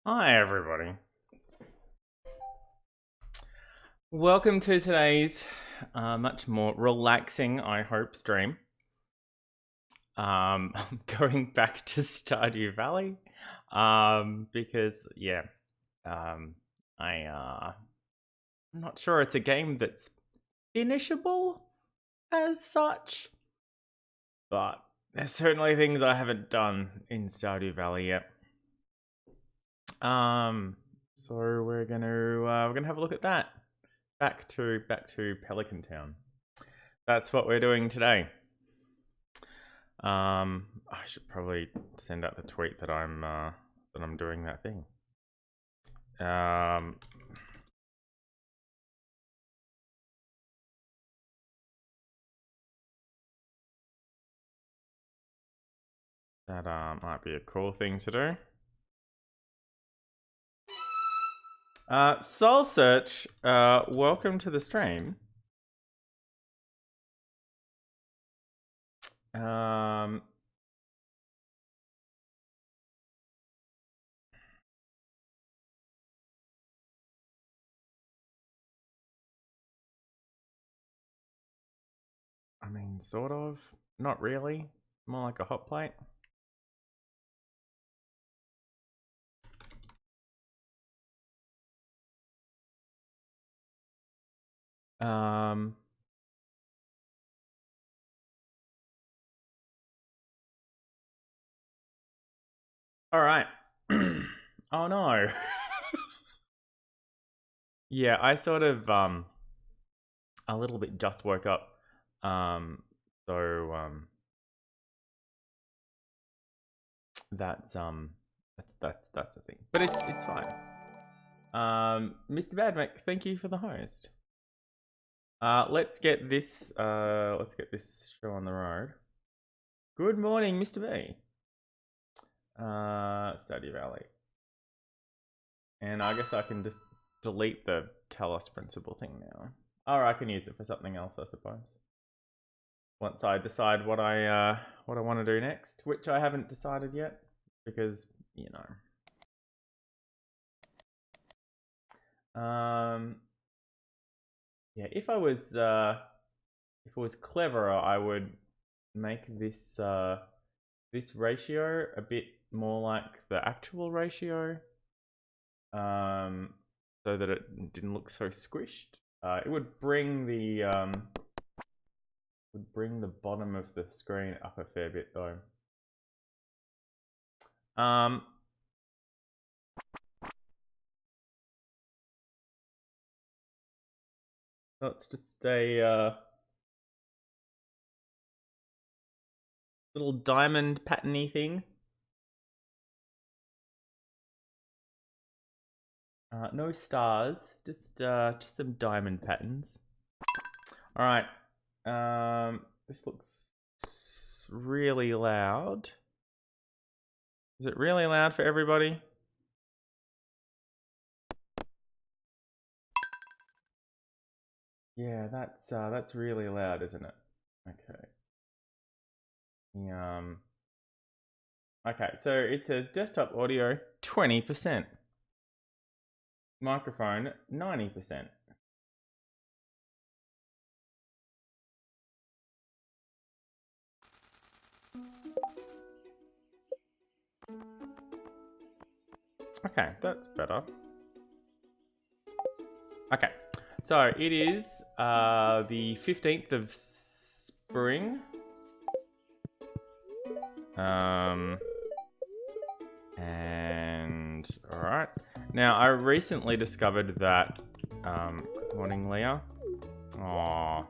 Hi everybody. Welcome to today's much more relaxing, I hope, stream. I'm going back to Stardew Valley because I'm not sure it's a game that's finishable as such, but there's certainly things I haven't done in Stardew Valley yet. So we're gonna have a look at that. Back to Pelican Town. That's what we're doing today. I should probably send out the tweet that I'm doing that thing. That might be a cool thing to do. Soul Search, welcome to the stream. I mean, sort of. Not really. More like a hot plate. All right. Oh no. Yeah, I sort of a little bit just woke up. So that's a thing. But it's fine. Mr. Badmac, thank you for the host. Let's get this show on the road. Good morning, Mr. B. Stardew Valley. And I guess I can just delete the tell us principal thing now. Or I can use it for something else, I suppose. Once I decide what I want to do next, which I haven't decided yet, because you know. Yeah, if I was cleverer, I would make this this ratio a bit more like the actual ratio, so that it didn't look so squished. It would bring the bottom of the screen up a fair bit though. So it's just a little diamond pattern-y thing. No stars, just some diamond patterns. All right. This looks really loud. Is it really loud for everybody? Yeah, that's really loud, isn't it? Okay. Okay, so it says desktop audio 20%. Microphone 90%. Okay, that's better. Okay, so it is the 15th of spring. And alright. Now I recently discovered that good morning, Leah. Aww.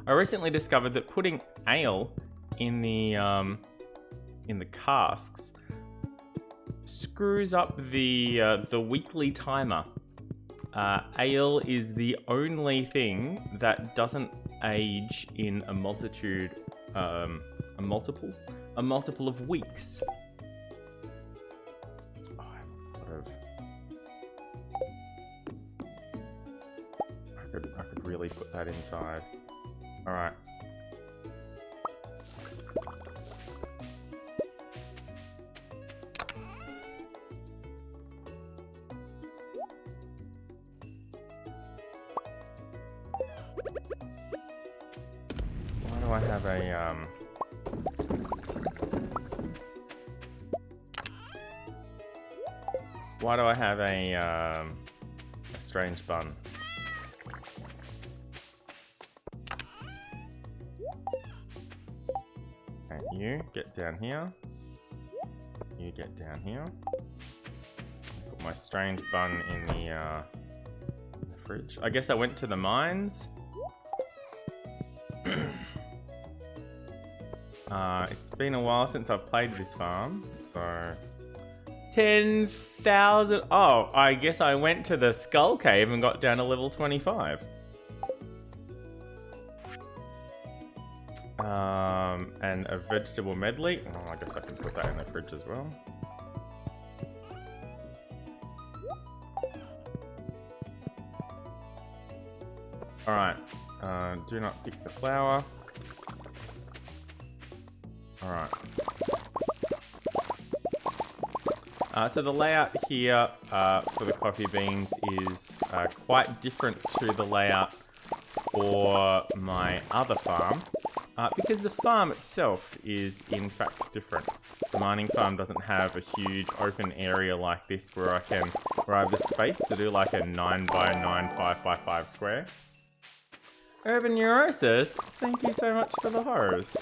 I recently discovered that putting ale in the casks screws up the weekly timer. Ale is the only thing that doesn't age in a multiple of weeks. Oh, I have a lot of... I could really put that inside. All right. do I have a why do I have a strange bun? Okay, you get down here. You get down here. Put my strange bun in the fridge. I guess I went to the mines. It's been a while since I've played this farm, so 10,000. Oh, I guess I went to the Skull Cave and got down to level 25. And a vegetable medley. Oh, I guess I can put that in the fridge as well. Alright, do not pick the flower. Alright. So the layout here for the coffee beans is quite different to the layout for my other farm. Because the farm itself is in fact different. The mining farm doesn't have a huge open area like this where I have the space to do like a 9 by 9, 5 by 5 square. Urban Neurosis, thank you so much for the horrors.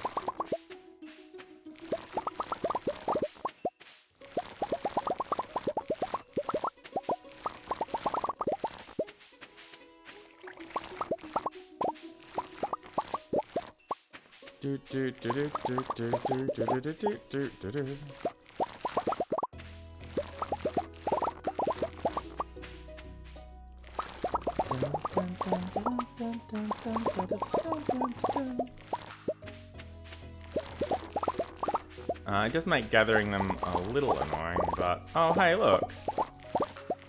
It does make gathering them a little annoying, but oh hey look.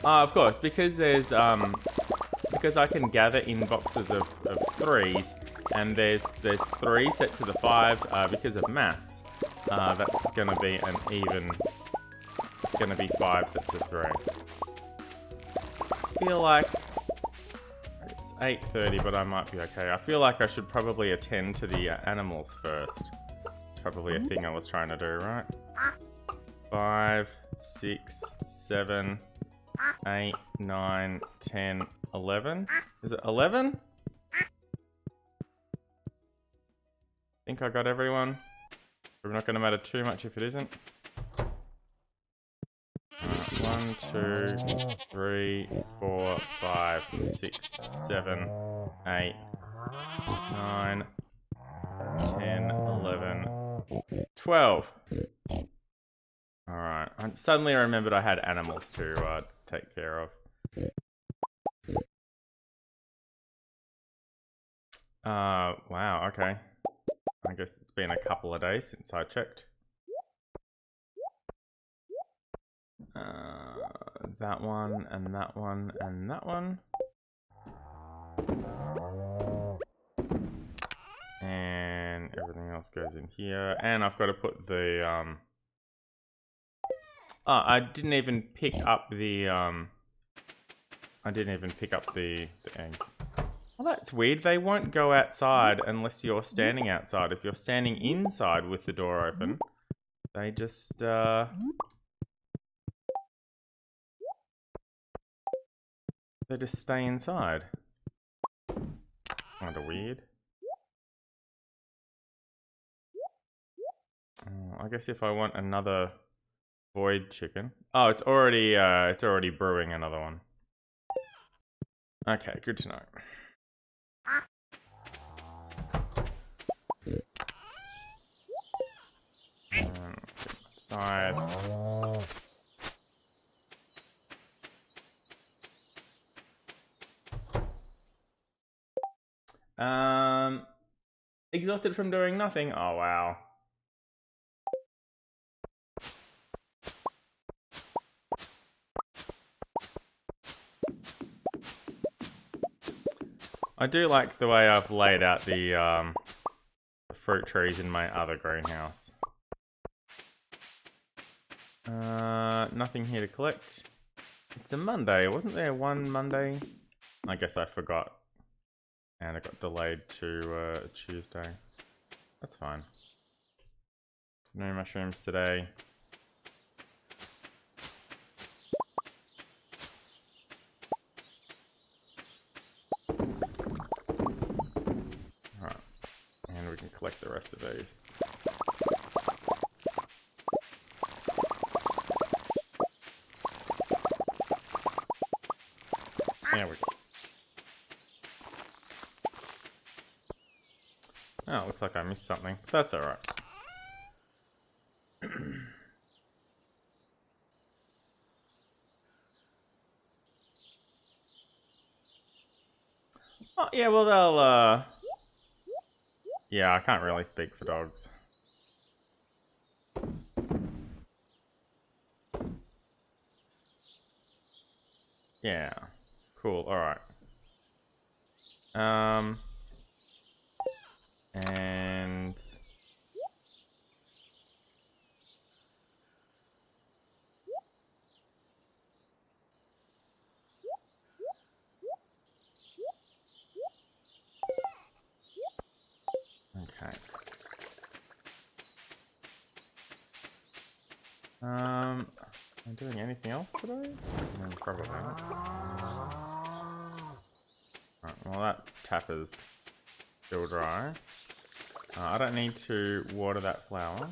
Of course, because there's because I can gather in boxes of 3s, and there's 3 sets of the 5 because of maths. That's gonna be an even. It's gonna be 5 sets of 3. I feel like it's 8:30, but I might be okay. I feel like I should probably attend to the animals first. It's probably a thing I was trying to do, right? 5, 6, 7, 8, 9, 10, 11. Is it 11? Think I got everyone. We're not going to matter too much if it isn't. 1, 2, 3, 4, 5, 6, 7, 8, 9, 10, 11, 12. Alright, suddenly I remembered I had animals to take care of. Wow, okay. I guess it's been a couple of days since I checked. That one, and that one, and that one. And everything else goes in here. And I've got to put the, Oh, I didn't even pick up the, eggs. Well, that's weird. They won't go outside unless you're standing outside. If you're standing inside with the door open, they just, they just stay inside. Kinda weird. I guess if I want another void chicken. Oh, it's already brewing another one. Okay, good to know. Side. Exhausted from doing nothing. Oh wow. I do like the way I've laid out the fruit trees in my other greenhouse. Nothing here to collect. It's a Monday. Wasn't there one Monday? I guess I forgot. And it got delayed to Tuesday. That's fine. No mushrooms today. Alright. And we can collect the rest of these. There we go. Oh, it looks like I missed something. That's alright. Oh, yeah, well, they'll, yeah, I can't really speak for dogs. Yeah. Cool, alright. And... okay. Am I doing anything else today? Probably not. Right, well, that tap is still dry. I don't need to water that flower.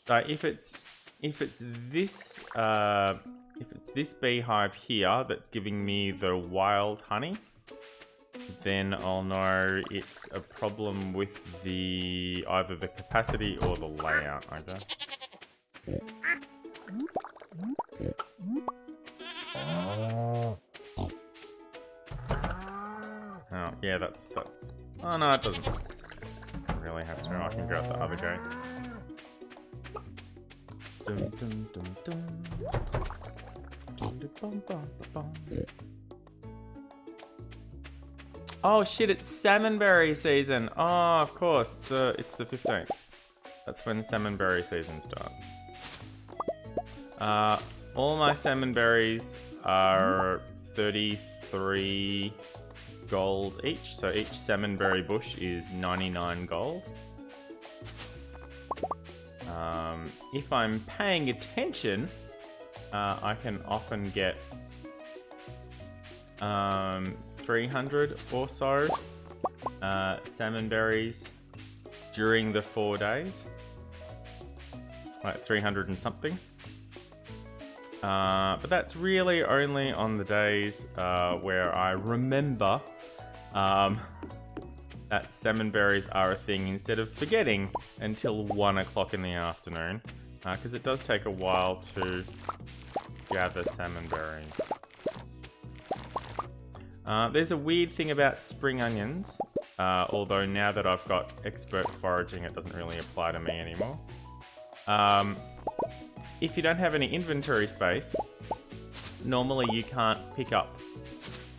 So if it's this beehive here that's giving me the wild honey, then I'll know it's a problem with either the capacity or the layout, I guess. Oh, yeah, that's... Oh, no, it doesn't really have to. I can go out the other gate. Dum, dum, dum, dum. Dum, bum, bum, bum. Oh shit, it's salmonberry season. Oh, of course, it's the 15th. That's when salmonberry season starts. All my salmonberries are 33 gold each, so each salmonberry bush is 99 gold. If I'm paying attention, I can often get 300 or so salmonberries during the 4 days, like 300 and something. But that's really only on the days where I remember that salmonberries are a thing instead of forgetting until 1 o'clock in the afternoon, because it does take a while to gather salmonberries. There's a weird thing about spring onions, although now that I've got expert foraging, it doesn't really apply to me anymore. If you don't have any inventory space, normally you can't pick up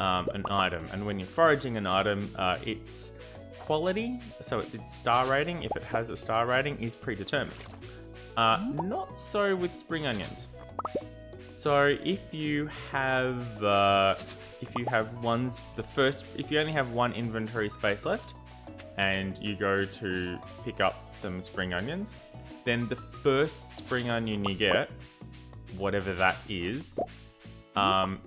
an item, and when you're foraging an item, its quality, so its star rating, if it has a star rating, is predetermined. Not so with spring onions. So if you have if you only have one inventory space left, and you go to pick up some spring onions, then the first spring onion you get, whatever that is, and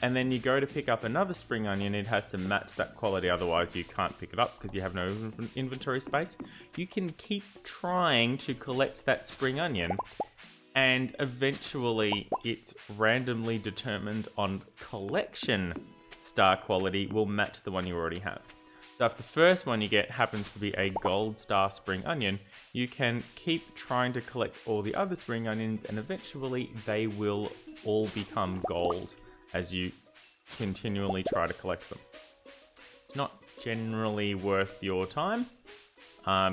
then you go to pick up another spring onion, it has to match that quality, otherwise you can't pick it up because you have no inventory space. You can keep trying to collect that spring onion, and eventually its randomly determined on collection star quality will match the one you already have. So if the first one you get happens to be a gold star spring onion, you can keep trying to collect all the other spring onions, and eventually they will all become gold as you continually try to collect them. It's not generally worth your time,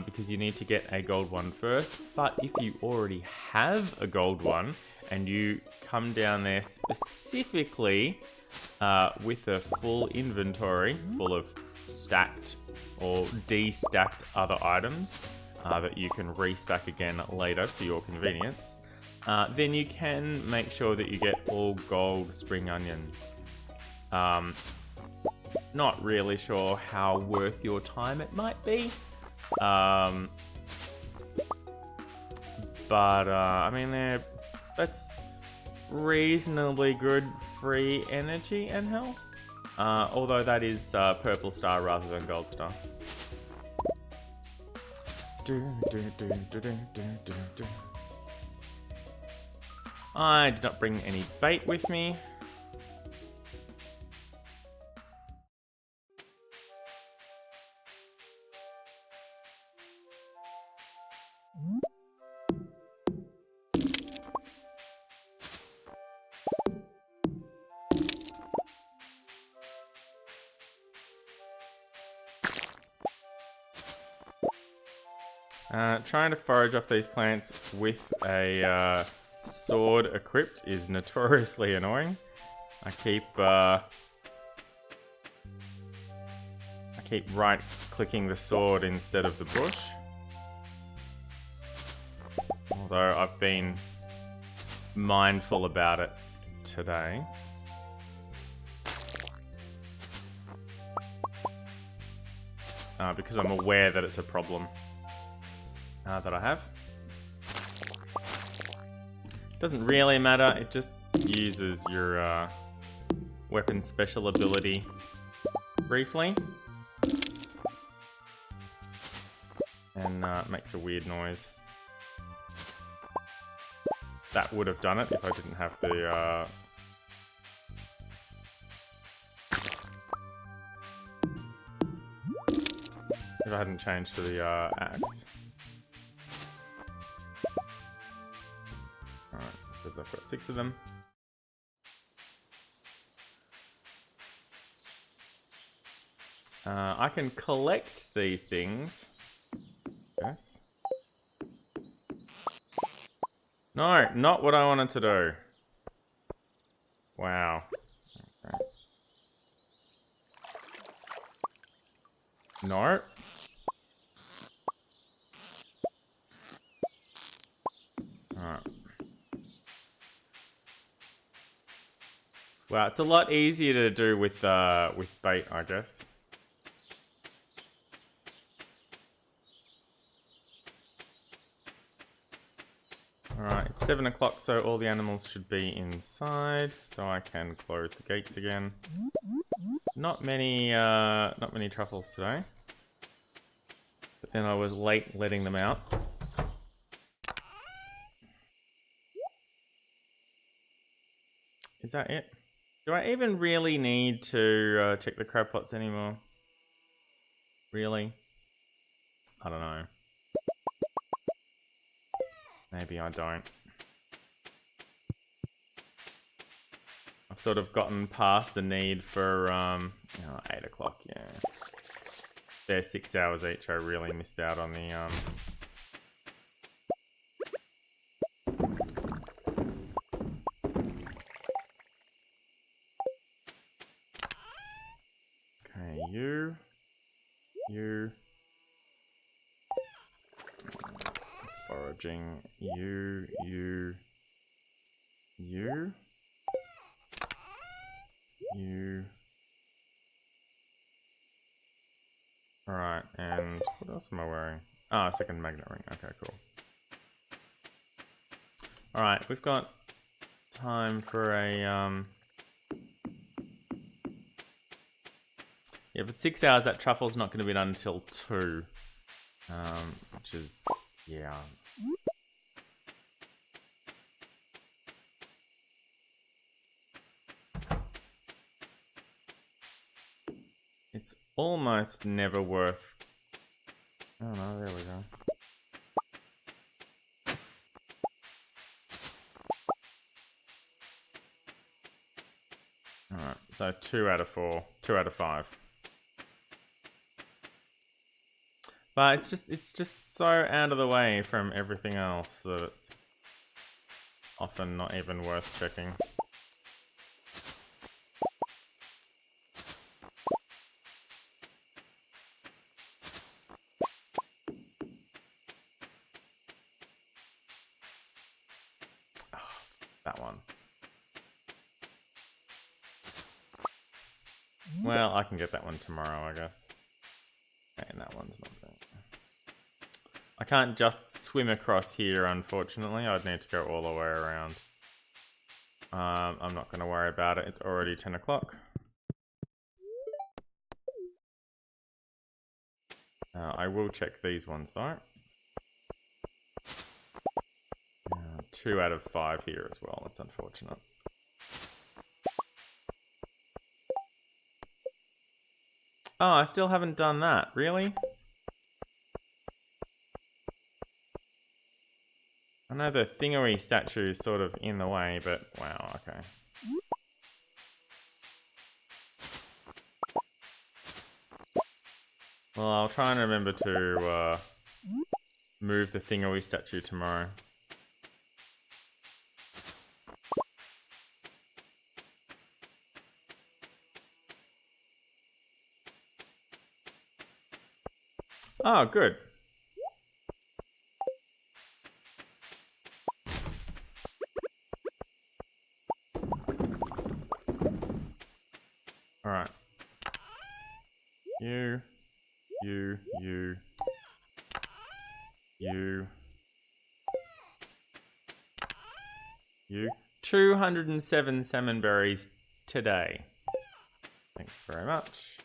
because you need to get a gold one first, but if you already have a gold one and you come down there specifically with a full inventory full of stacked or de-stacked other items that you can restack again later for your convenience, then you can make sure that you get all gold spring onions. not really sure how worth your time it might be. But I mean, that's reasonably good free energy and health. Although that is purple star rather than gold star. I did not bring any bait with me. Trying to forage off these plants with a sword equipped is notoriously annoying. I keep right-clicking the sword instead of the bush. Although I've been mindful about it today. Because I'm aware that it's a problem. That I have. Doesn't really matter, it just uses your weapon special ability briefly. And makes a weird noise. That would have done it if I didn't have the... if I hadn't changed to the axe. I've got 6 of them. I can collect these things. Yes. No, not what I wanted to do. Wow. Okay. No. Alright. Wow, it's a lot easier to do with bait, I guess. Alright, it's 7 o'clock, so all the animals should be inside, so I can close the gates again. Not many truffles today. But then I was late letting them out. Is that it? Do I even really need to check the crab pots anymore? Really? I don't know. Maybe I don't. I've sort of gotten past the need for 8 o'clock, yeah. They're 6 hours each. I really missed out on the Okay, you. Foraging. You. Alright, and what else am I wearing? Ah, second magnet ring. Okay, cool. Alright, we've got time for a yeah, but 6 hours, that truffle's not going to be done until 2. Which is, yeah. It's almost never worth... Oh no, there we go. Alright, so 2 out of 4. 2 out of 5. But it's just so out of the way from everything else that it's often not even worth checking. That one. Well, I can get that one tomorrow, I guess. And that one's not there. I can't just swim across here, unfortunately. I'd need to go all the way around. I'm not going to worry about it. It's already 10 o'clock. I will check these ones, though. 2 out of 5 here as well. That's unfortunate. Oh, I still haven't done that. Really? I know the thingery statue is sort of in the way, but wow, okay. Well, I'll try and remember to move the thingery statue tomorrow. Oh, good. Alright. You. 207 salmonberries today. Thanks very much.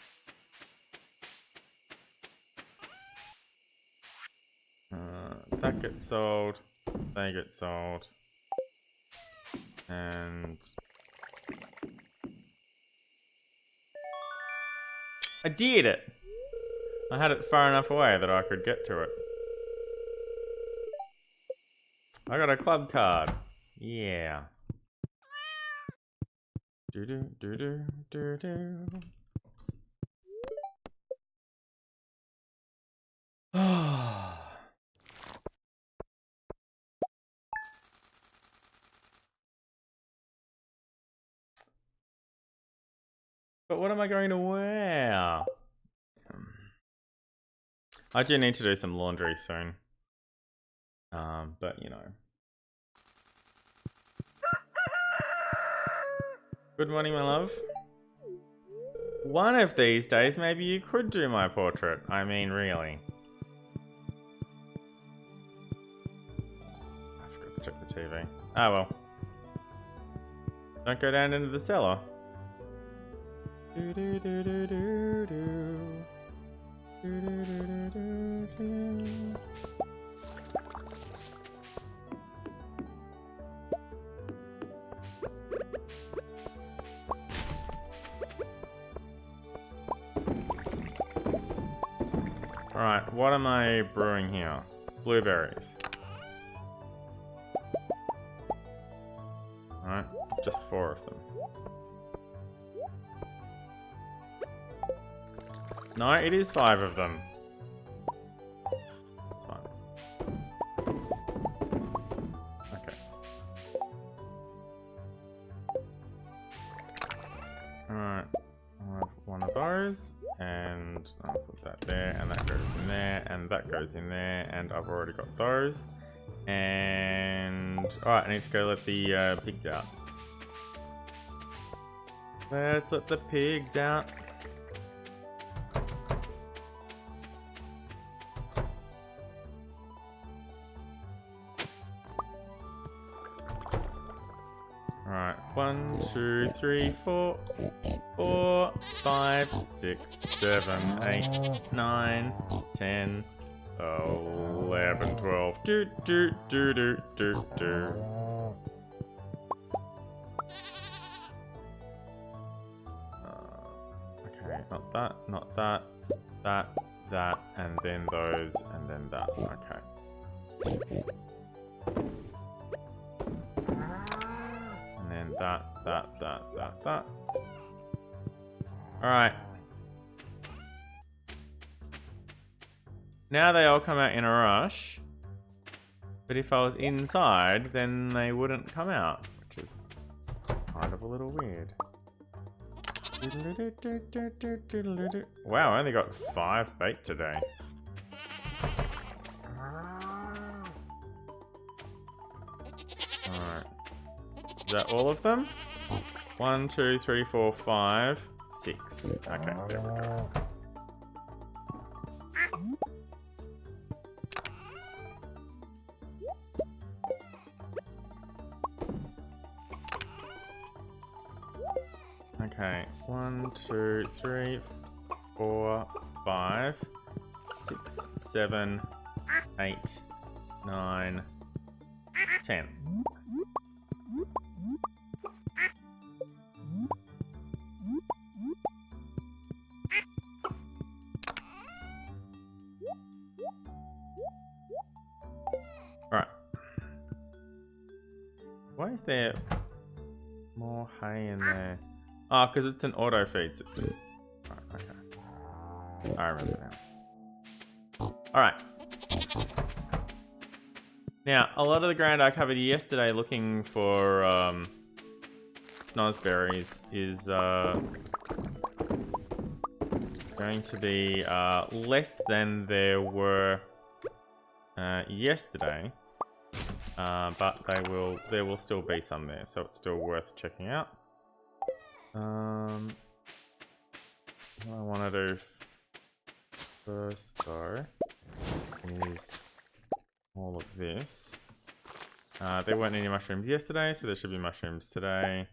That gets sold. They get sold. And I did it! I had it far enough away that I could get to it. I got a club card. Yeah. Oops. But what am I going to wear? I do need to do some laundry soon. But you know. Good morning, my love. One of these days, maybe you could do my portrait. I mean, really. I forgot to check the TV. Ah, well. Don't go down into the cellar. Alright, what am I brewing here? Blueberries. Alright, just 4 of them. No, it is 5 of them. It's fine. Okay. Alright, I'll have one of those, and I'll put that there, and that goes in there, and that goes in there, and I've already got those. And alright, I need to go let the pigs out. Let's let the pigs out. Alright, 1, 2, 3, 4, 4, 5, 6, 7, 8, 9, 10, 11, 12. Okay, not that, not that, that, and then those, and then that. Okay. And then that. Alright. Now they all come out in a rush. But if I was inside, then they wouldn't come out, which is kind of a little weird. Wow, I only got 5 bait today. Alright. Is that all of them? 1, 2, 3, 4, 5, 6. Okay, there we go. Okay, 1, 2, 3, 4, 5, 6, 7, 8, 9, 10. Alright. Why is there more hay in there? Oh, because it's an auto feed system. Right, okay. I remember now. Alright. Now, a lot of the ground I covered yesterday looking for snozberries is going to be less than there were yesterday. But there will still be some there, so it's still worth checking out. What I want to do first, though, is all of this. There weren't any mushrooms yesterday, so there should be mushrooms today.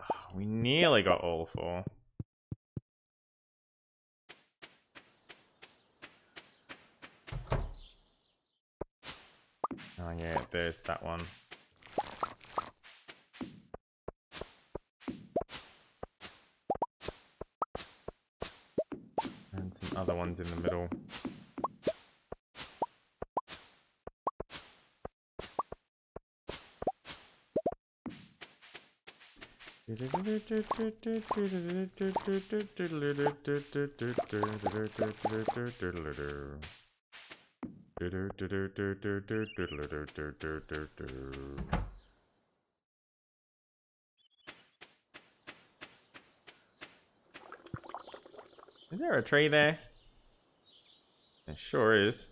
Oh, we nearly got all 4. Oh yeah, there's that one. And some other ones in the middle. Is there a tree there? There sure is.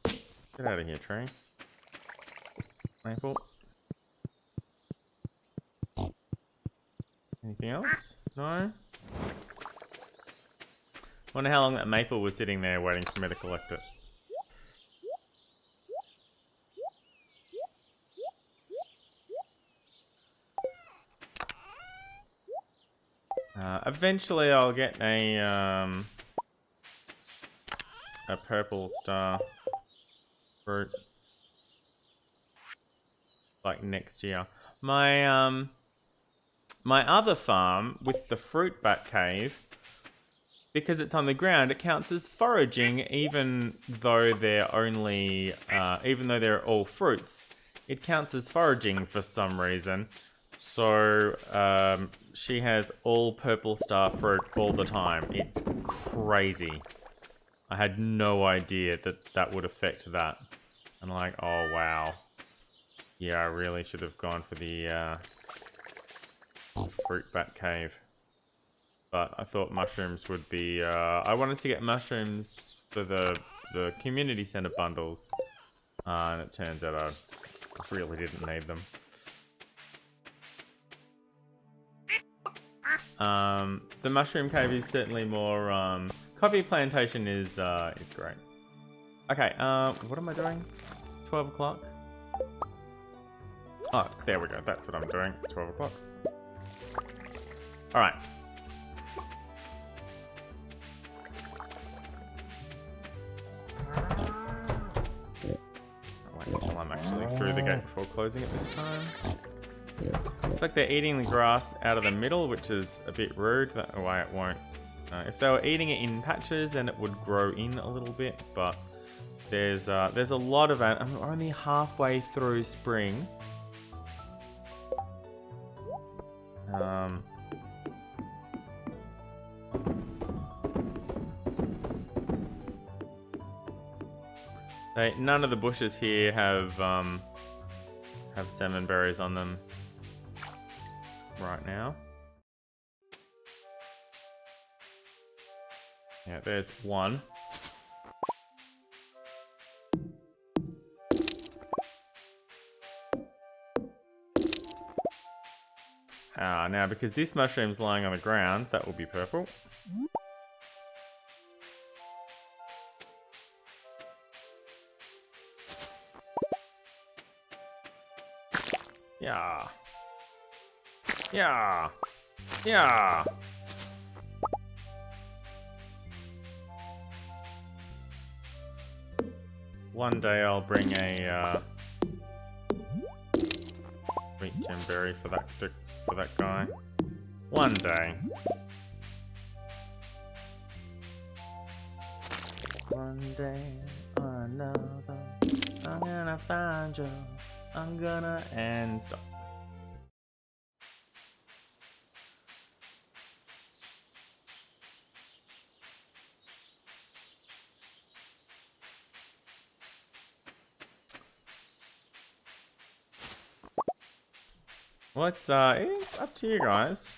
Get out of here, tree. Maple. Anything else? No? Wonder how long that maple was sitting there waiting for me to collect it. Eventually I'll get a purple star fruit. Like next year. My my other farm with the fruit bat cave, because it's on the ground, it counts as foraging even though they're only even though they're all fruits. It counts as foraging for some reason. So she has all purple star fruit all the time. It's crazy. I had no idea that that would affect that. I'm like, oh wow. Yeah, I really should have gone for the fruit bat cave. But I thought mushrooms would be... I wanted to get mushrooms for the community center bundles. And it turns out I really didn't need them. The mushroom cave is certainly more... coffee plantation is great. Okay, what am I doing? 12 o'clock? Oh, there we go. That's what I'm doing. It's 12 o'clock. Alright. Wait until I'm actually through the gate before closing it this time. Looks like they're eating the grass out of the middle, which is a bit rude. That way it won't... if they were eating it in patches, then it would grow in a little bit, but there's a lot of it. I'm only halfway through spring. None of the bushes here have salmonberries on them right now. Yeah, there's one. Now because this mushroom's lying on the ground, that will be purple. Yeah. Yeah. Yeah. One day I'll bring a sweet gemberry for that guy. One day. One day or another, I'm gonna find you. I'm gonna and stop. Well, it's up to you guys.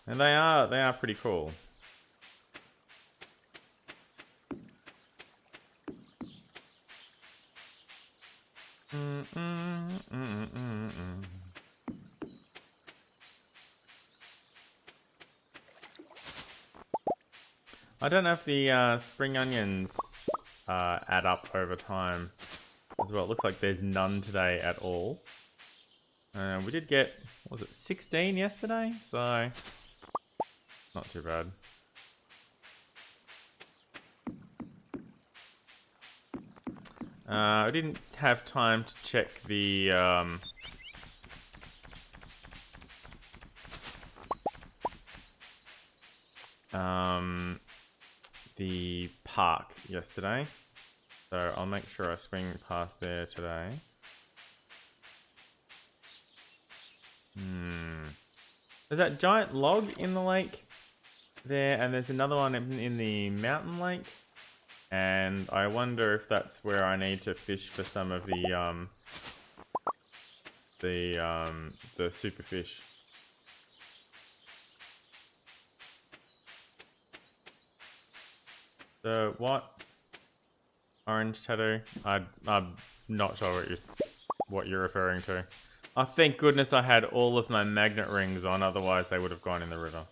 And they are pretty cool. I don't know if the spring onions add up over time as well. It looks like there's none today at all. We did get, what was it, 16 yesterday? So, not too bad. I didn't have time to check the park yesterday, so I'll make sure I swing past there today. There's that giant log in the lake there, and there's another one in the mountain lake, and I wonder if that's where I need to fish for some of the super fish. So what? Orange tattoo? I'm not sure what you're referring to. Oh, thank goodness I had all of my magnet rings on, otherwise they would have gone in the river.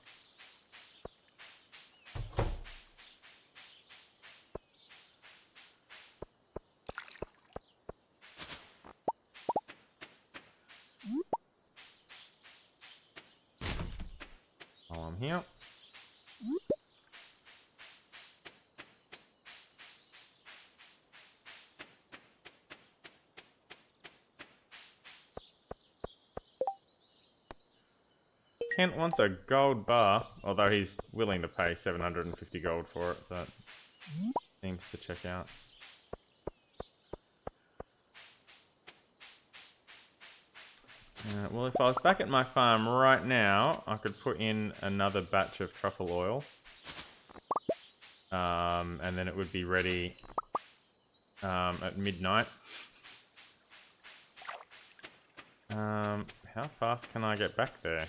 While I'm here. Kent wants a gold bar, although he's willing to pay 750 gold for it, so it seems to check out. Well, if I was back at my farm right now, I could put in another batch of truffle oil. And then it would be ready at midnight. How fast can I get back there?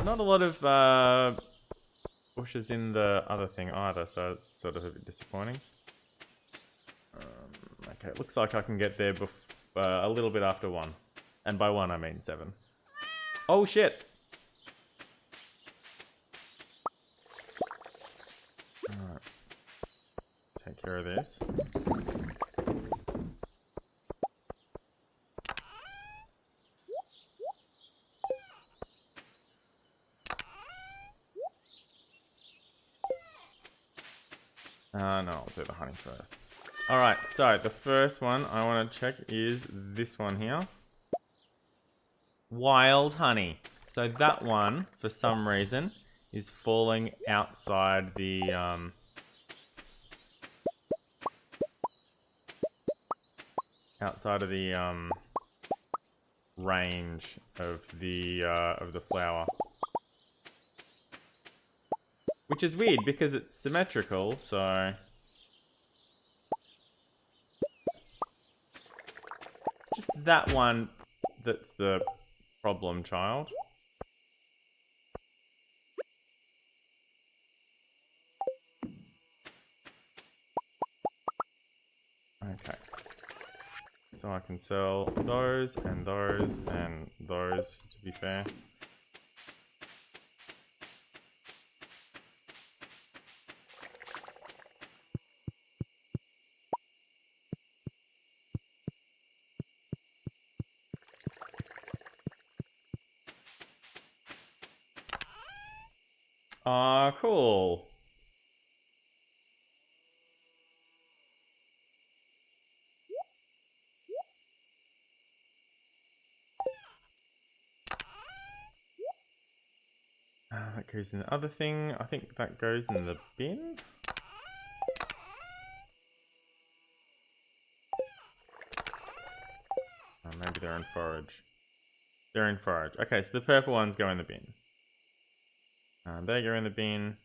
Not a lot of bushes in the other thing either, so it's sort of a bit disappointing. Okay, it looks like I can get there a little bit after 1. And by 1 I mean 7. Oh shit! Alright. Take care of this. No, I'll do the honey first. Alright, so the first one I want to check is this one here. Wild honey. So that one, for some reason, is falling outside the range of the flower. Which is weird because it's symmetrical, so it's just that one that's the problem child. I can sell those, and to be fair. Ah, cool. That goes in the other thing. I think that goes in the bin. Oh, maybe they're in forage. They're in forage. Okay, so the purple ones go in the bin. They go in the bin.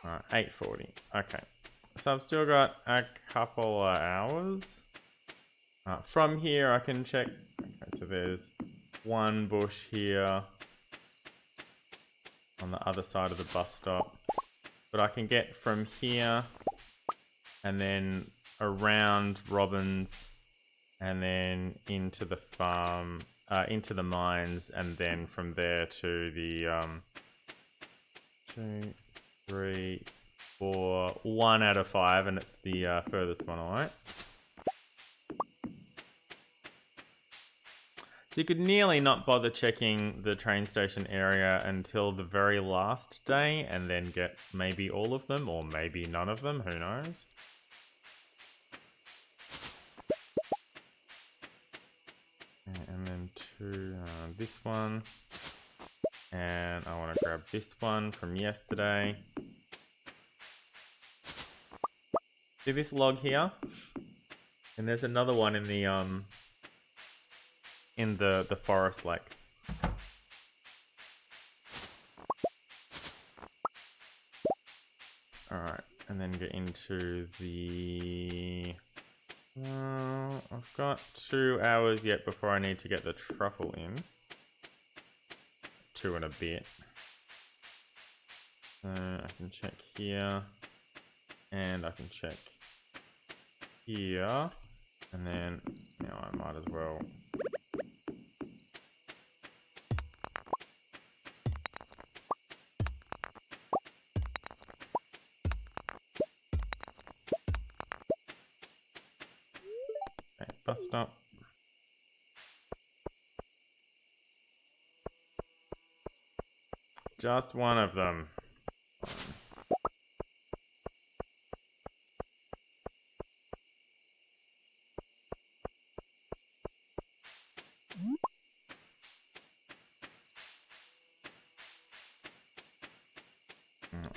Alright, 8:40. Okay. So I've still got a couple of hours. From here I can check. Okay, so there's one bush here on the other side of the bus stop. But I can get from here and then around Robbins and then into the farm, into the mines, and then from there to the 2, 3, 4, 1 out of 5, and it's the furthest one away. So you could nearly not bother checking the train station area until the very last day and then get maybe all of them or maybe none of them, who knows? And then to this one. And I want to grab this one from yesterday. See this log here? And there's another one in the forest lake. Alright, and then get into the... I've got 2 hours yet before I need to get the truffle in. 2 and a bit. So I can check here. And I can check here. And then, now I might as well... Okay, bus stop. Just one of them.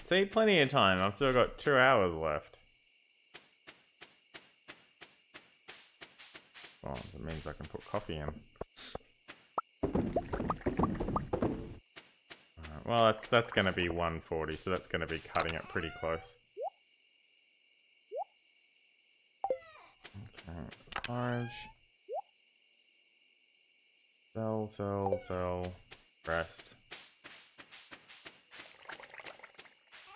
See, plenty of time. I've still got 2 hours left. Well, that means I can put coffee in. Well, that's going to be 140, so that's going to be cutting it pretty close. Okay, forage. Sell. Press.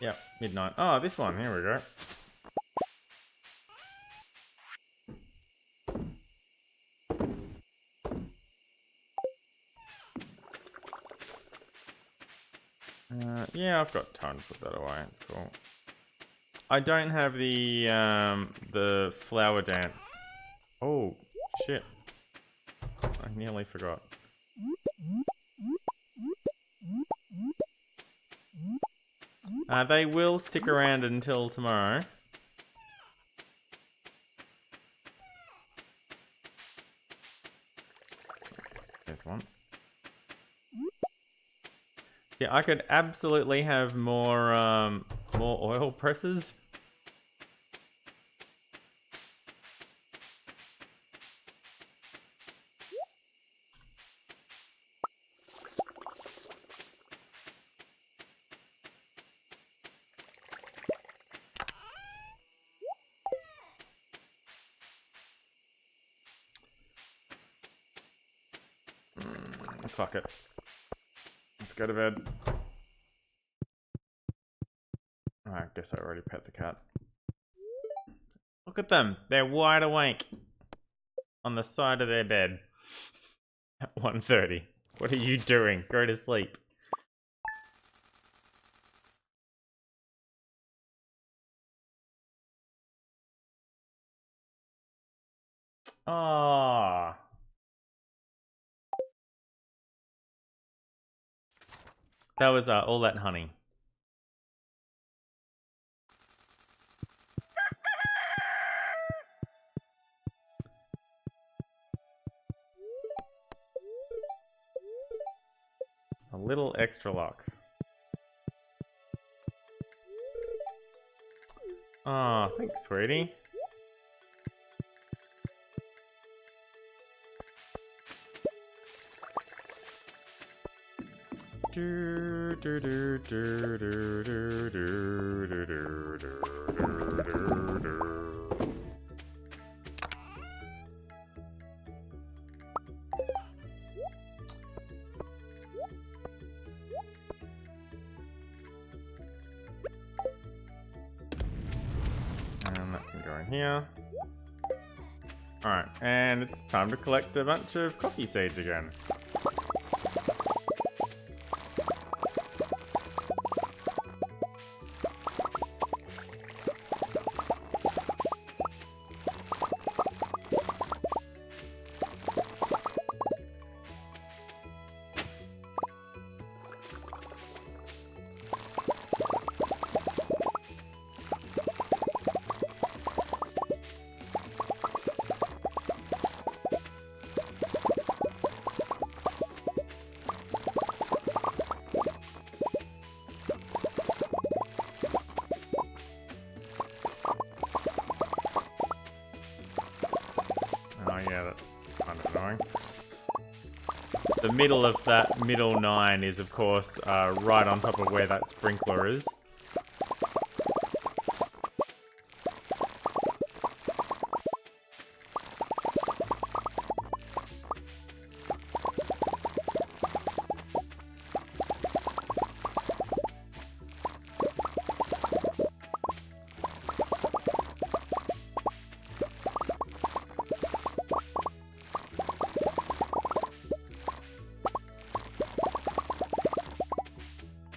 Yep, midnight. Oh, this one. Here we go. Yeah, I've got time to put that away. It's cool. I don't have the flower dance. Oh, shit. I nearly forgot. They will stick around until tomorrow. There's one. Yeah, I could absolutely have more oil presses. Fuck it. Let's go to bed. I guess I already pet the cat. Look at them. They're wide awake. on the side of their bed at 1:30. What are you doing? Go to sleep. Ah. That was all that honey. A little extra luck. Ah, thanks, sweetie. Do do do do do do do do do do do. And that can go in here. Alright, and it's time to collect a bunch of coffee seeds again. Yeah, that's kind of annoying. The middle of that middle 9 is, of course, right on top of where that sprinkler is.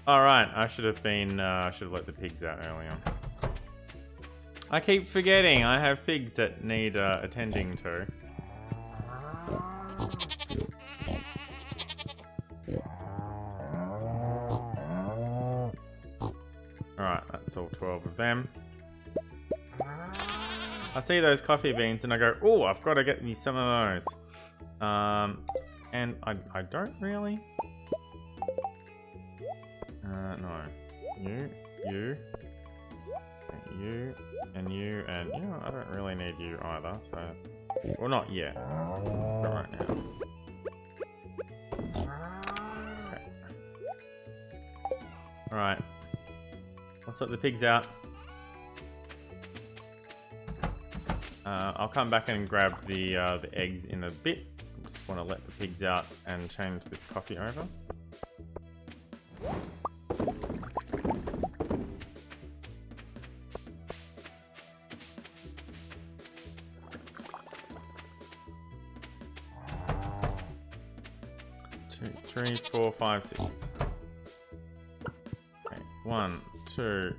Alright, I should have been, should have let the pigs out earlier. I keep forgetting I have pigs that need attending to. Alright, that's all 12 of them. I see those coffee beans and I go, oh, I've got to get me some of those. And I don't really. No. You, and you, and you know, I don't really need you either, so. Well, not yet. But right now. Okay. Alright. Let's let the pigs out. I'll come back and grab the eggs in a bit. Just want to let the pigs out and change this coffee over. Two, 3, 4, 5, 6. Okay, 1, 2,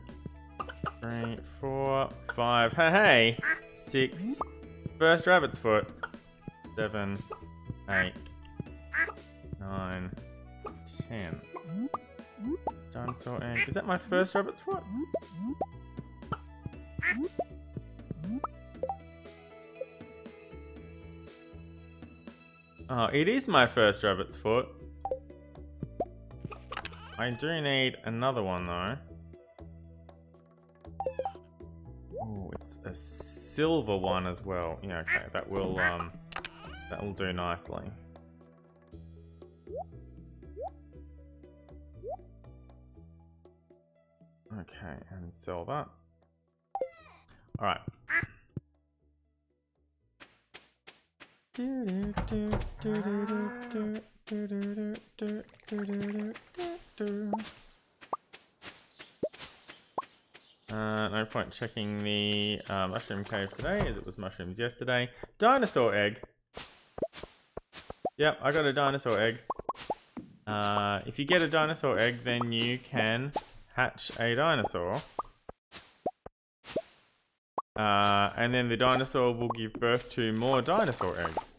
3, 4, 5. Hey! 6. First rabbit's foot. 7, 8, 9, 10. Dinosaur egg. Is that my first rabbit's foot? Oh, it is my first rabbit's foot. I do need another one though. Oh, it's a silver one as well. Yeah, okay, that will do nicely. Okay, and sell that. All right. No point checking the mushroom cave today, as it was mushrooms yesterday. Dinosaur egg. Yep, I got a dinosaur egg. If you get a dinosaur egg, then you can hatch a dinosaur. And then the dinosaur will give birth to more dinosaur eggs.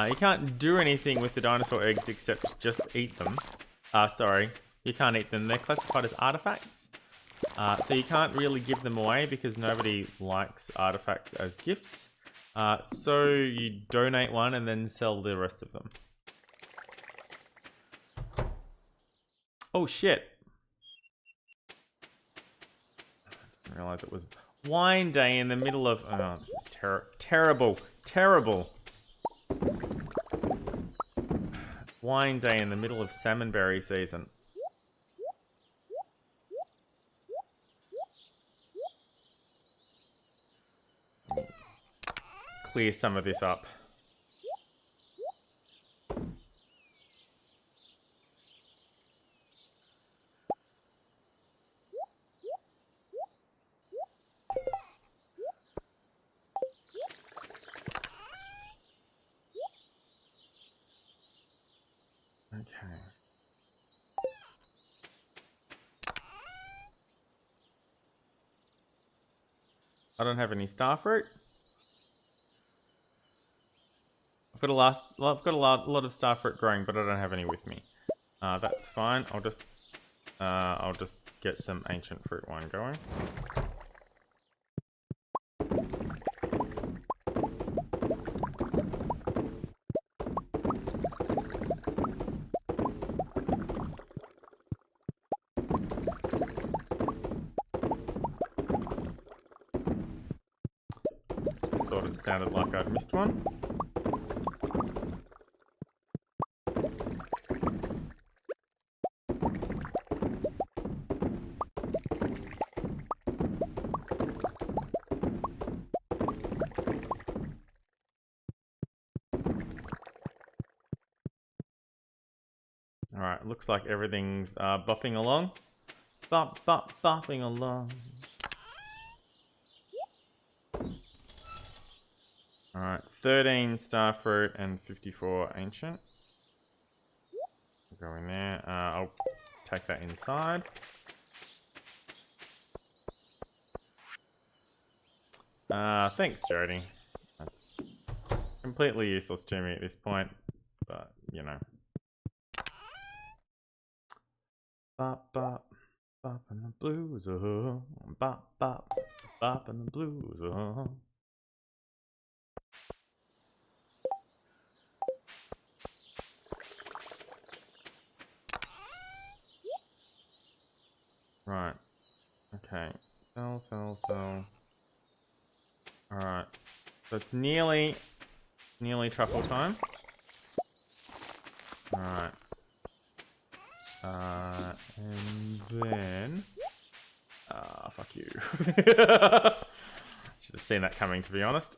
You can't do anything with the dinosaur eggs except just eat them. Sorry, you can't eat them. They're classified as artifacts. So you can't really give them away because nobody likes artifacts as gifts. So you donate one and then sell the rest of them. Oh shit. I didn't realize it was wine day in the middle of... Oh, this is terrible. Terrible. It's wine day in the middle of salmonberry season. Clear some of this up. Okay. I don't have any starfruit. I've got a lot of starfruit growing, but I don't have any with me. That's fine. I'll just get some ancient fruit wine going. Thought it sounded like I'd missed one. Alright, looks like everything's bopping along. Bopping along. Alright, 13 starfruit and 54 ancient. Go in there. I'll take that inside. Thanks, Jody. That's completely useless to me at this point, but you know. Bop bop bop and the blues, bop bop bop and the blues, Right. Okay. Sell. Alright. So it's nearly truffle time. Alright. And then... fuck you. Should have seen that coming, to be honest.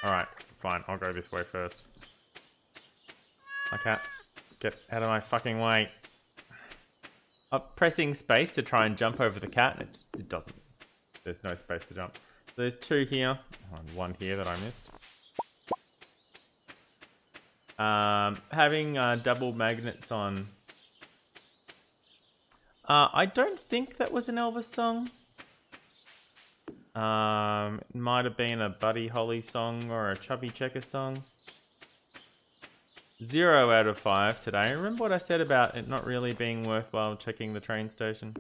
Alright, fine. I'll go this way first. My cat, get out of my fucking way. I'm pressing space to try and jump over the cat, and it doesn't. There's no space to jump. So there's two here, and one here that I missed. Having double magnets on. I don't think that was an Elvis song. It might have been a Buddy Holly song or a Chubby Checker song. 0 out of 5 today. Remember what I said about it not really being worthwhile checking the train station?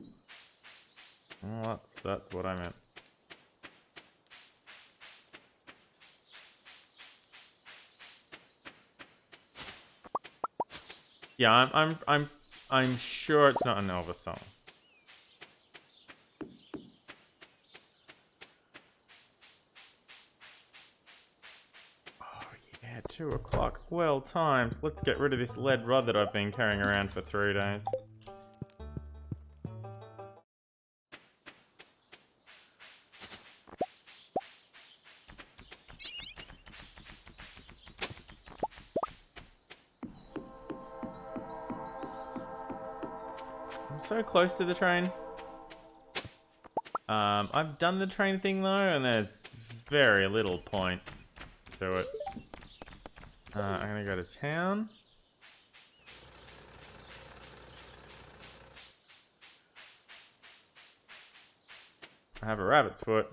Well, that's what I meant. Yeah, I'm sure it's not an Elvis song. Oh yeah, 2 o'clock. Well timed. Let's get rid of this lead rod that I've been carrying around for 3 days. So close to the train. I've done the train thing though, and there's very little point to it. I'm gonna go to town. I have a rabbit's foot.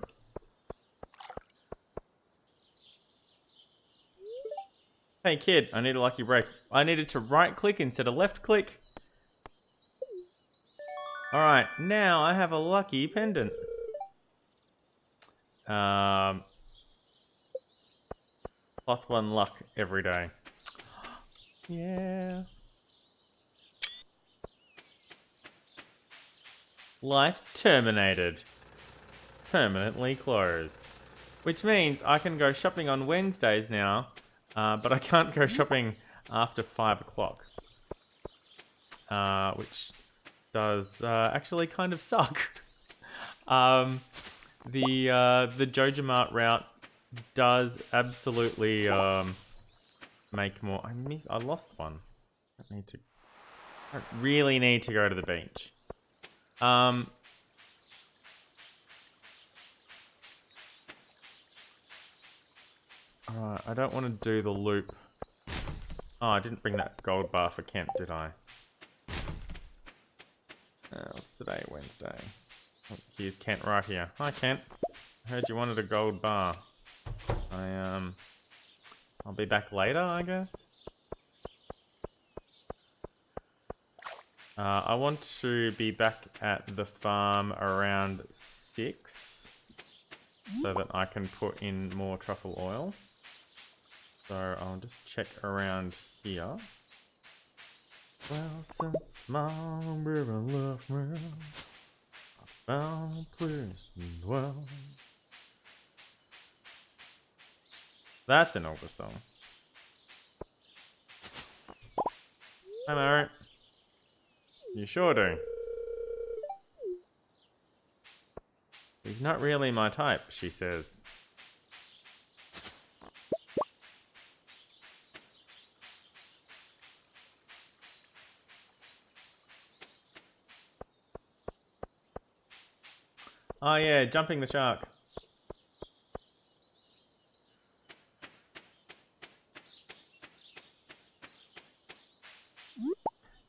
Hey kid, I need a lucky break. I needed to right click instead of left click. Alright, now I have a lucky pendant. +1 luck every day. Yeah. Life's terminated. Permanently closed. Which means I can go shopping on Wednesdays now, but I can't go shopping after 5 o'clock. Which does actually kind of suck. The JojaMart route does absolutely make more. I lost one. I really need to go to the beach. Alright, I don't want to do the loop. Oh, I didn't bring that gold bar for Kent, did I? What's today? Wednesday. Oh, here's Kent right here. Hi, Kent. I heard you wanted a gold bar. I'll be back later, I guess. I want to be back at the farm around 6 so that I can put in more truffle oil. So I'll just check around here. Well, since Mom River left me, I found a place to dwell. That's an Elvis song. I'm alright. You sure do. He's not really my type, she says. Oh yeah, jumping the shark.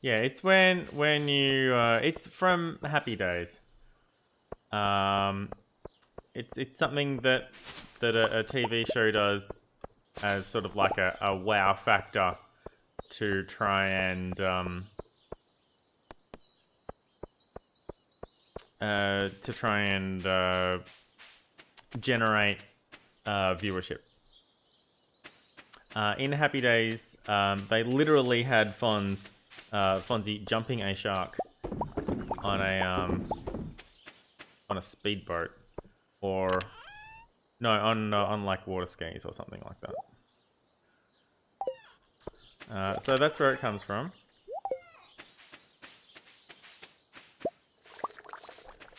Yeah, it's when you it's from Happy Days. It's something that a TV show does as sort of like a wow factor to try and generate viewership. In Happy Days, they literally had Fonzie jumping a shark on a speedboat, or no, on like water skis or something like that. So that's where it comes from.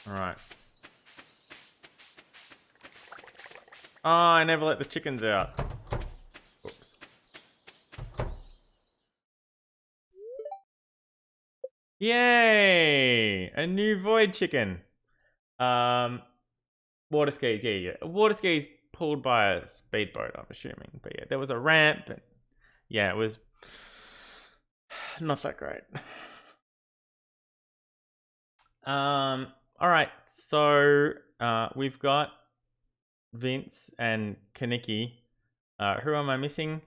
All right. Oh, I never let the chickens out. Oops. Yay! A new void chicken. Water skis, yeah. Water skis pulled by a speedboat, I'm assuming. But yeah, there was a ramp. And yeah, it was not that great. Alright, so we've got Vince and Kaniki. Who am I missing?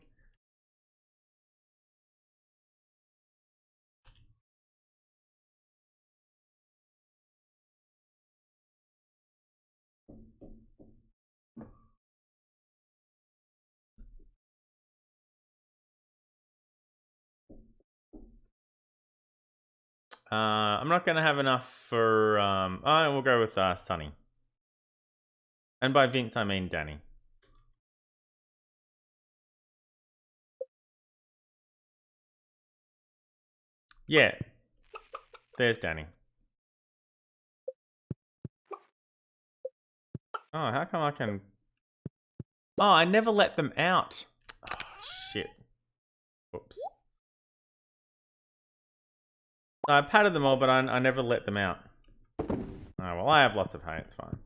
I'm not gonna have enough for we'll go with Sunny. And by Vince I mean Danny. Yeah. There's Danny. Oh, how come I can... Oh, I never let them out. Oh, shit. Oops. I patted them all, but I never let them out. Oh, well, I have lots of hay, it's fine.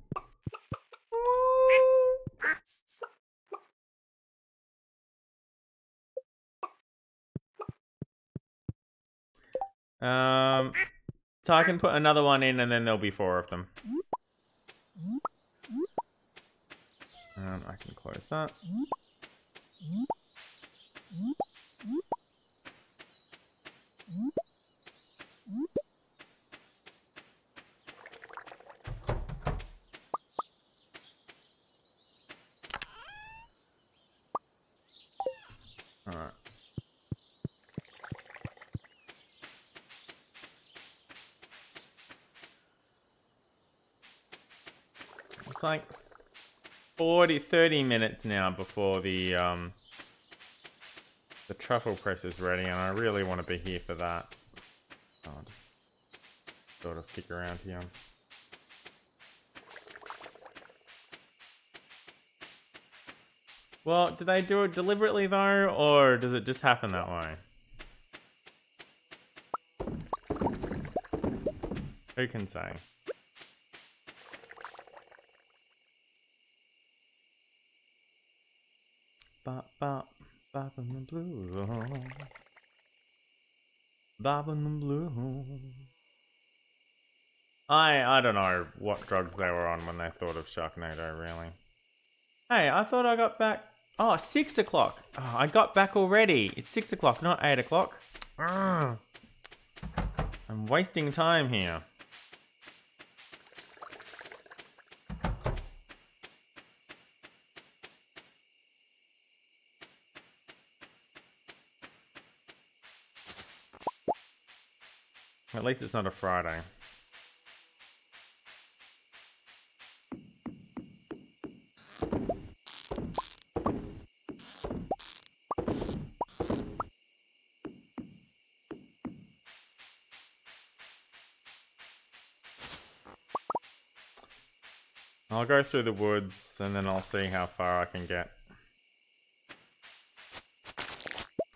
So I can put another one in and then there'll be 4 of them. I can close that. Alright. It's like 30 minutes now before the truffle press is ready, and I really want to be here for that. I'll just sort of kick around here. Well, do they do it deliberately though, or does it just happen that way? Who can say? Bop bop bop in the blue, bop in the blue. I don't know what drugs they were on when they thought of Sharknado, really. Hey, I thought I got back. Oh, 6 o'clock. Oh, I got back already. It's 6 o'clock, not 8 o'clock. I'm wasting time here. At least it's not a Friday. I'll go through the woods and then I'll see how far I can get.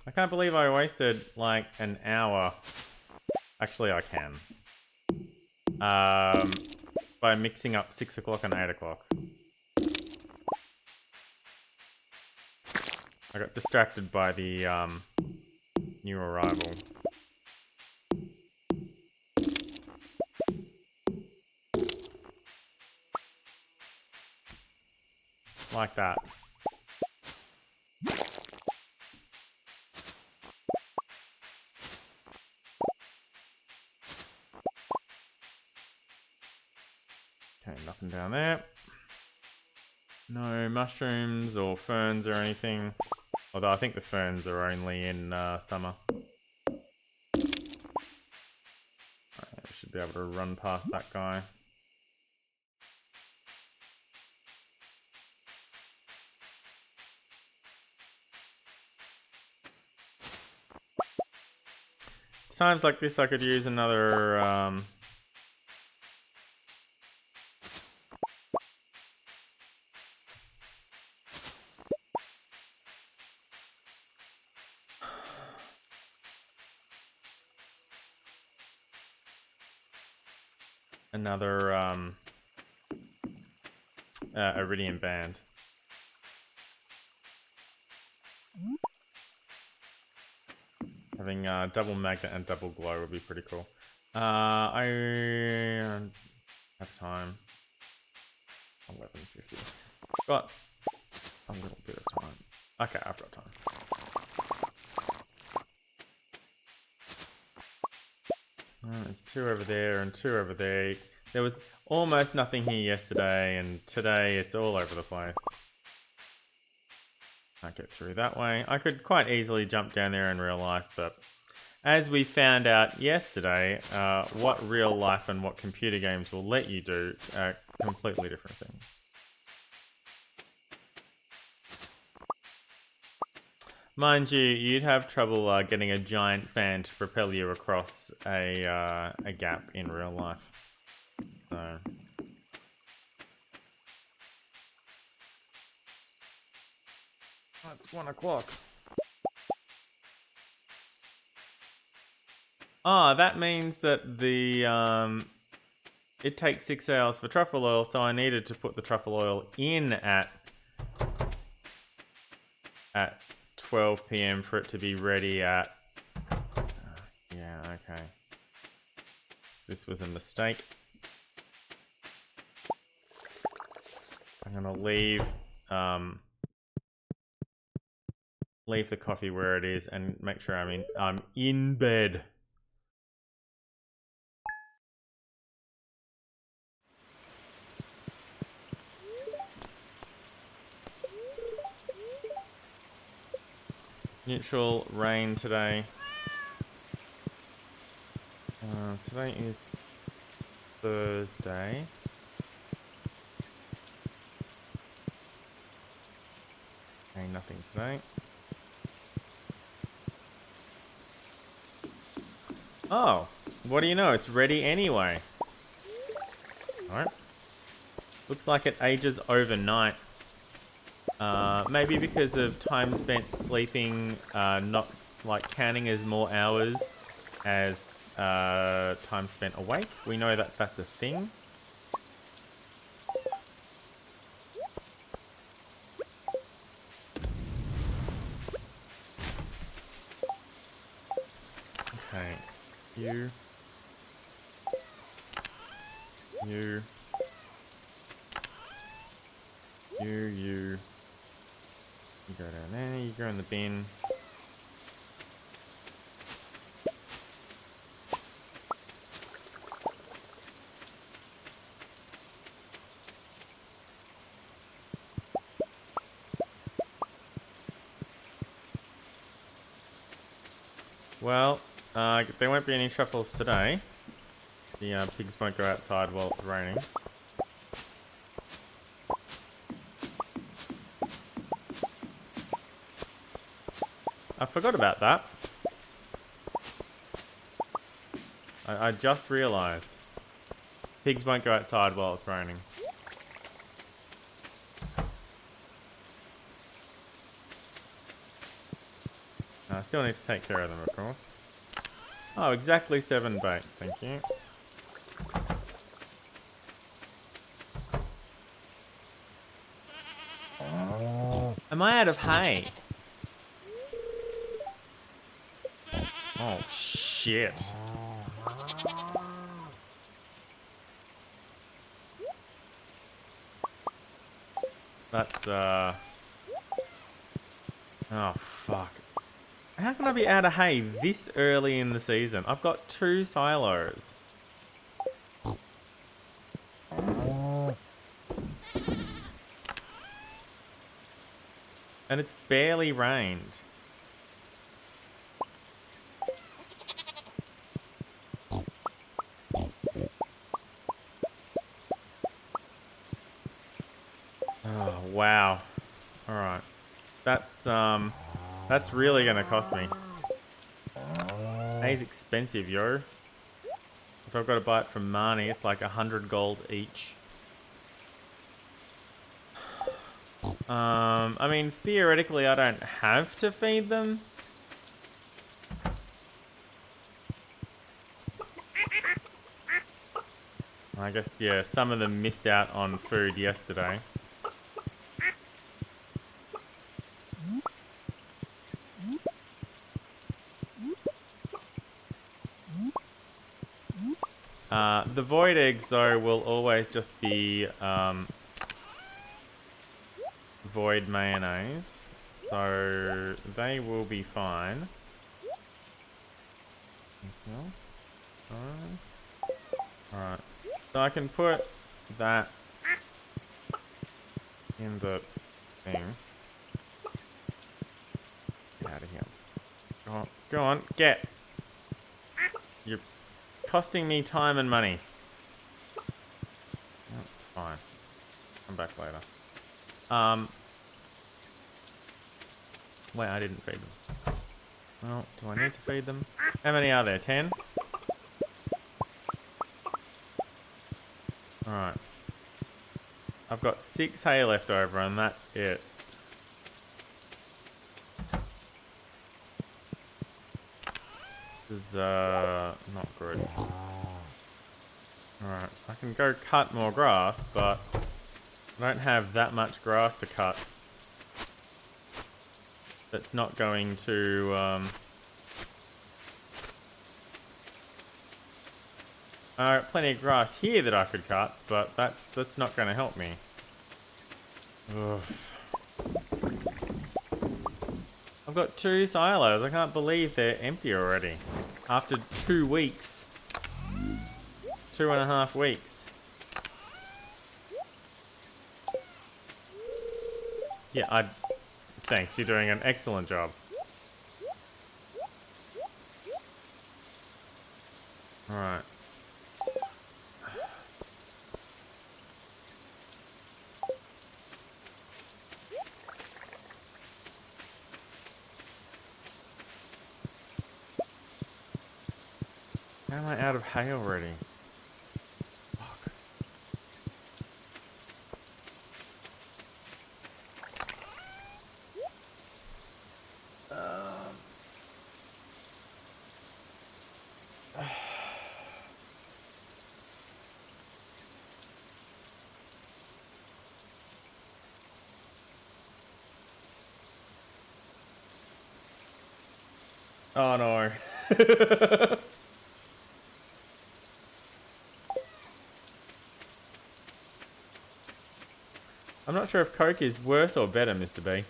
I can't believe I wasted like an hour. Actually, I can. By mixing up 6 o'clock and 8 o'clock. I got distracted by the new arrival. Like that. Okay, nothing down there. No mushrooms or ferns or anything. Although I think the ferns are only in summer. Right, we should be able to run past that guy. It's times like this I could use another iridium band. Having double magnet and double glow would be pretty cool. I have time. 11:50. Got a little bit of time. Okay, I've got time. There's 2 over there and 2 over there. There was almost nothing here yesterday, and today it's all over the place. Can't get through that way. I could quite easily jump down there in real life, but as we found out yesterday, what real life and what computer games will let you do are completely different things. Mind you, you'd have trouble getting a giant fan to propel you across a gap in real life. So. Oh, it's 1 o'clock. Ah, that means that the it takes 6 hours for truffle oil, so I needed to put the truffle oil in at 12 p.m. for it to be ready at... yeah, okay. This was a mistake. I'm gonna leave the coffee where it is and make sure I'm in bed. Neutral rain today. Today is Thursday. Okay, nothing today. Oh, what do you know? It's ready anyway. Alright. Looks like it ages overnight. Maybe because of time spent sleeping, not like counting as more hours as time spent awake. We know that that's a thing. Okay, you go down there, you go in the bin. Well, there won't be any truffles today. The pigs won't go outside while it's raining. I forgot about that. I just realised. Pigs won't go outside while it's raining. I still need to take care of them, of course. Oh, exactly 7 bait. Thank you. Am I out of hay? Oh, shit. That's, oh, fuck. How can I be out of hay this early in the season? I've got 2 silos. And it's barely rained. Oh, wow. Alright. That's really gonna cost me. Hay's expensive, yo. If I've got to buy it from Marnie, it's like 100 gold each. I mean, theoretically, I don't have to feed them. I guess, yeah, some of them missed out on food yesterday. The void eggs, though, will always just be void mayonnaise. So they will be fine. Anything else? Alright. So I can put that in the thing. Get out of here. Go on, get! You're costing me time and money. Oh, fine. Come back later. Wait, I didn't feed them. Well, do I need to feed them? How many are there? 10? Alright. I've got 6 hay left over and that's it. This is, not good. Alright, I can go cut more grass, but I don't have that much grass to cut. That's not going to, Alright, plenty of grass here that I could cut, but that's not going to help me. Ugh. I've got 2 silos. I can't believe they're empty already. After 2 weeks. 2.5 weeks. Yeah, thanks, you're doing an excellent job. Alright. How am I out of hay already? Fuck. Oh no. I'm not sure if Coke is worse or better, Mr. B.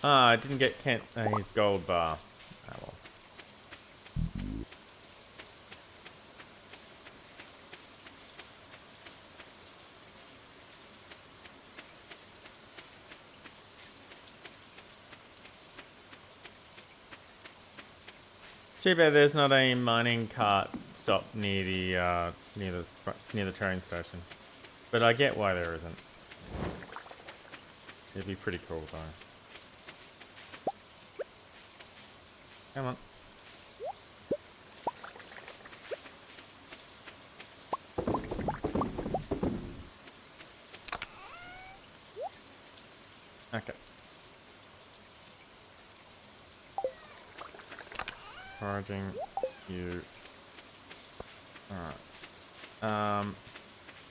Ah, I didn't get Kent his gold bar. Oh well. It's too bad there's not a mining cart stop near the train station. But I get why there isn't. It'd be pretty cool though. Come on. Okay. Foraging you. Alright.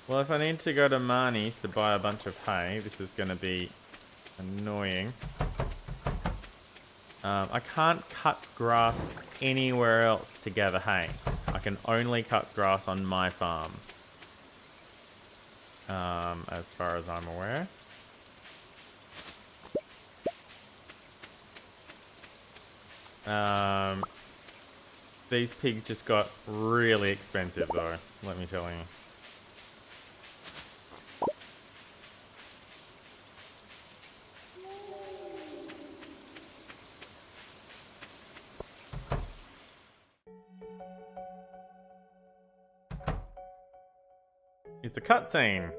Well, if I need to go to Marnie's to buy a bunch of hay, this is going to be annoying. I can't cut grass anywhere else to gather hay. I can only cut grass on my farm. As far as I'm aware. These pigs just got really expensive though, let me tell you. It's a cutscene.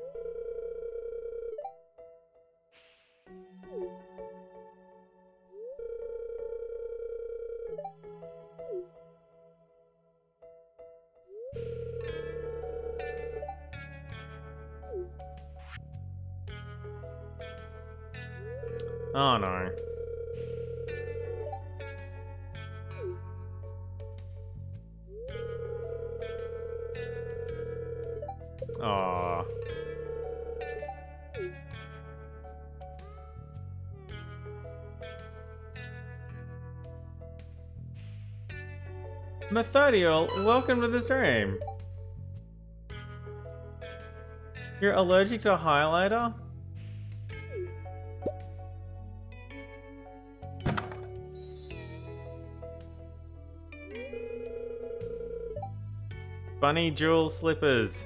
Oh no. Aww. Methodial, welcome to the stream. You're allergic to a highlighter? Bunny jewel slippers.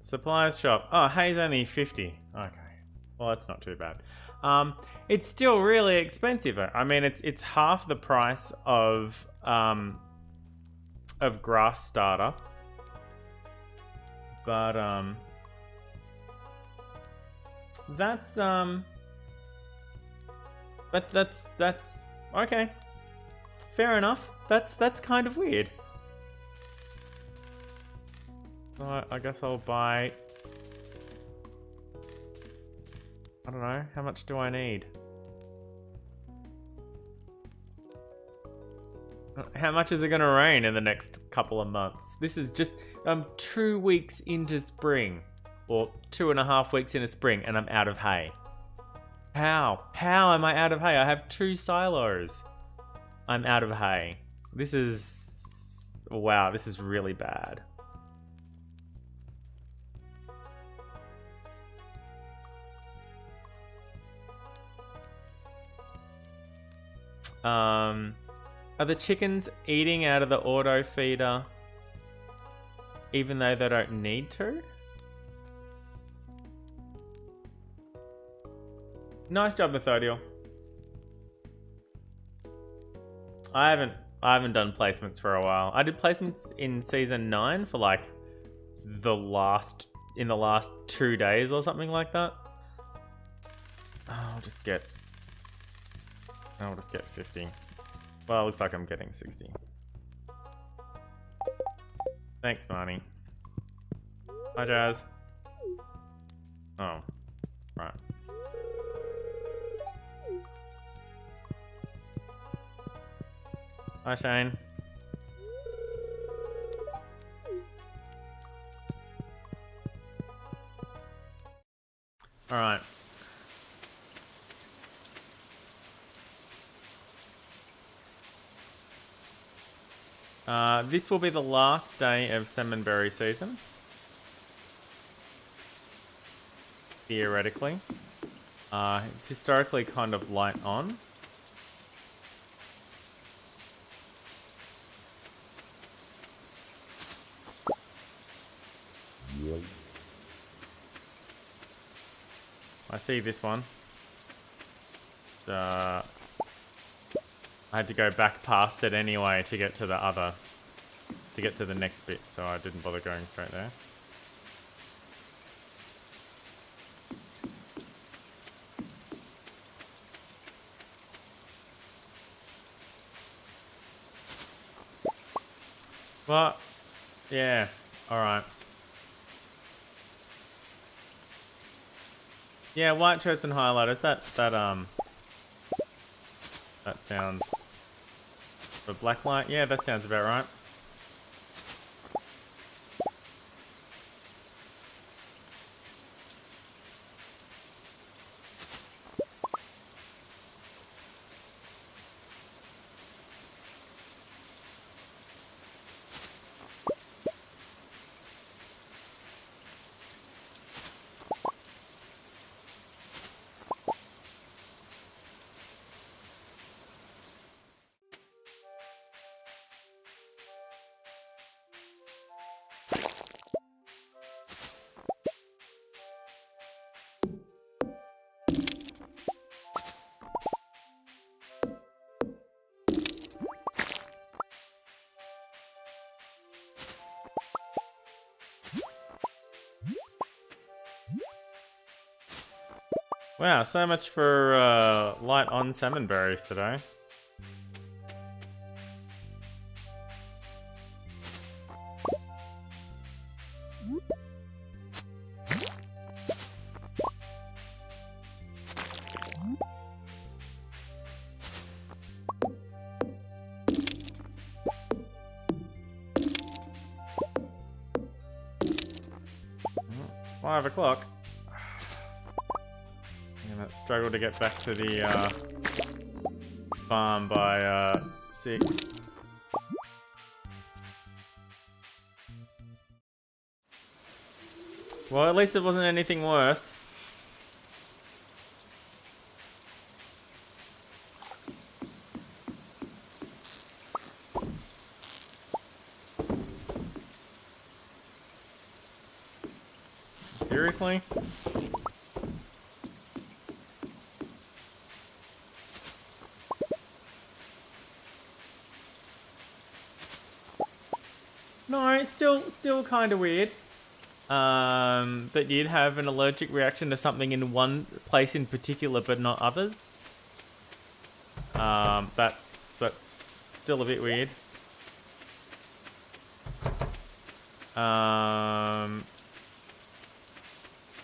Supplies shop. Oh, hay's only 50. Okay. Well, that's not too bad. It's still really expensive. I mean, it's half the price of grass starter. But that's that's okay. Fair enough. That's kind of weird. So I guess I'll buy. I don't know. How much do I need? How much is it going to rain in the next couple of months? This is just 2 weeks into spring, or 2.5 weeks into spring, and I'm out of hay. How? How am I out of hay? I have 2 silos. I'm out of hay. This is... Wow, this is really bad. Are the chickens eating out of the auto feeder even though they don't need to? Nice job, Methodiel. I haven't done placements for a while. I did placements in season 9 for like in the last 2 days or something like that. I'll just get 50. Well, it looks like I'm getting 60. Thanks, Marnie. Hi, Jazz. Oh, right. Hi, Shane. All right. This will be the last day of salmonberry season. Theoretically. It's historically kind of light on. I see this one. I had to go back past it anyway to get to the next bit, so I didn't bother going straight there. Well, yeah, alright. Yeah, white shirts and highlighters, that sounds... For blacklight, yeah, that sounds about right. Wow, so much for light on salmonberries today. It's 5 o'clock. Struggle to get back to the farm by 6. Well, at least it wasn't anything worse. seriously? No, it's still kind of weird. That you'd have an allergic reaction to something in one place in particular, but not others. That's still a bit weird.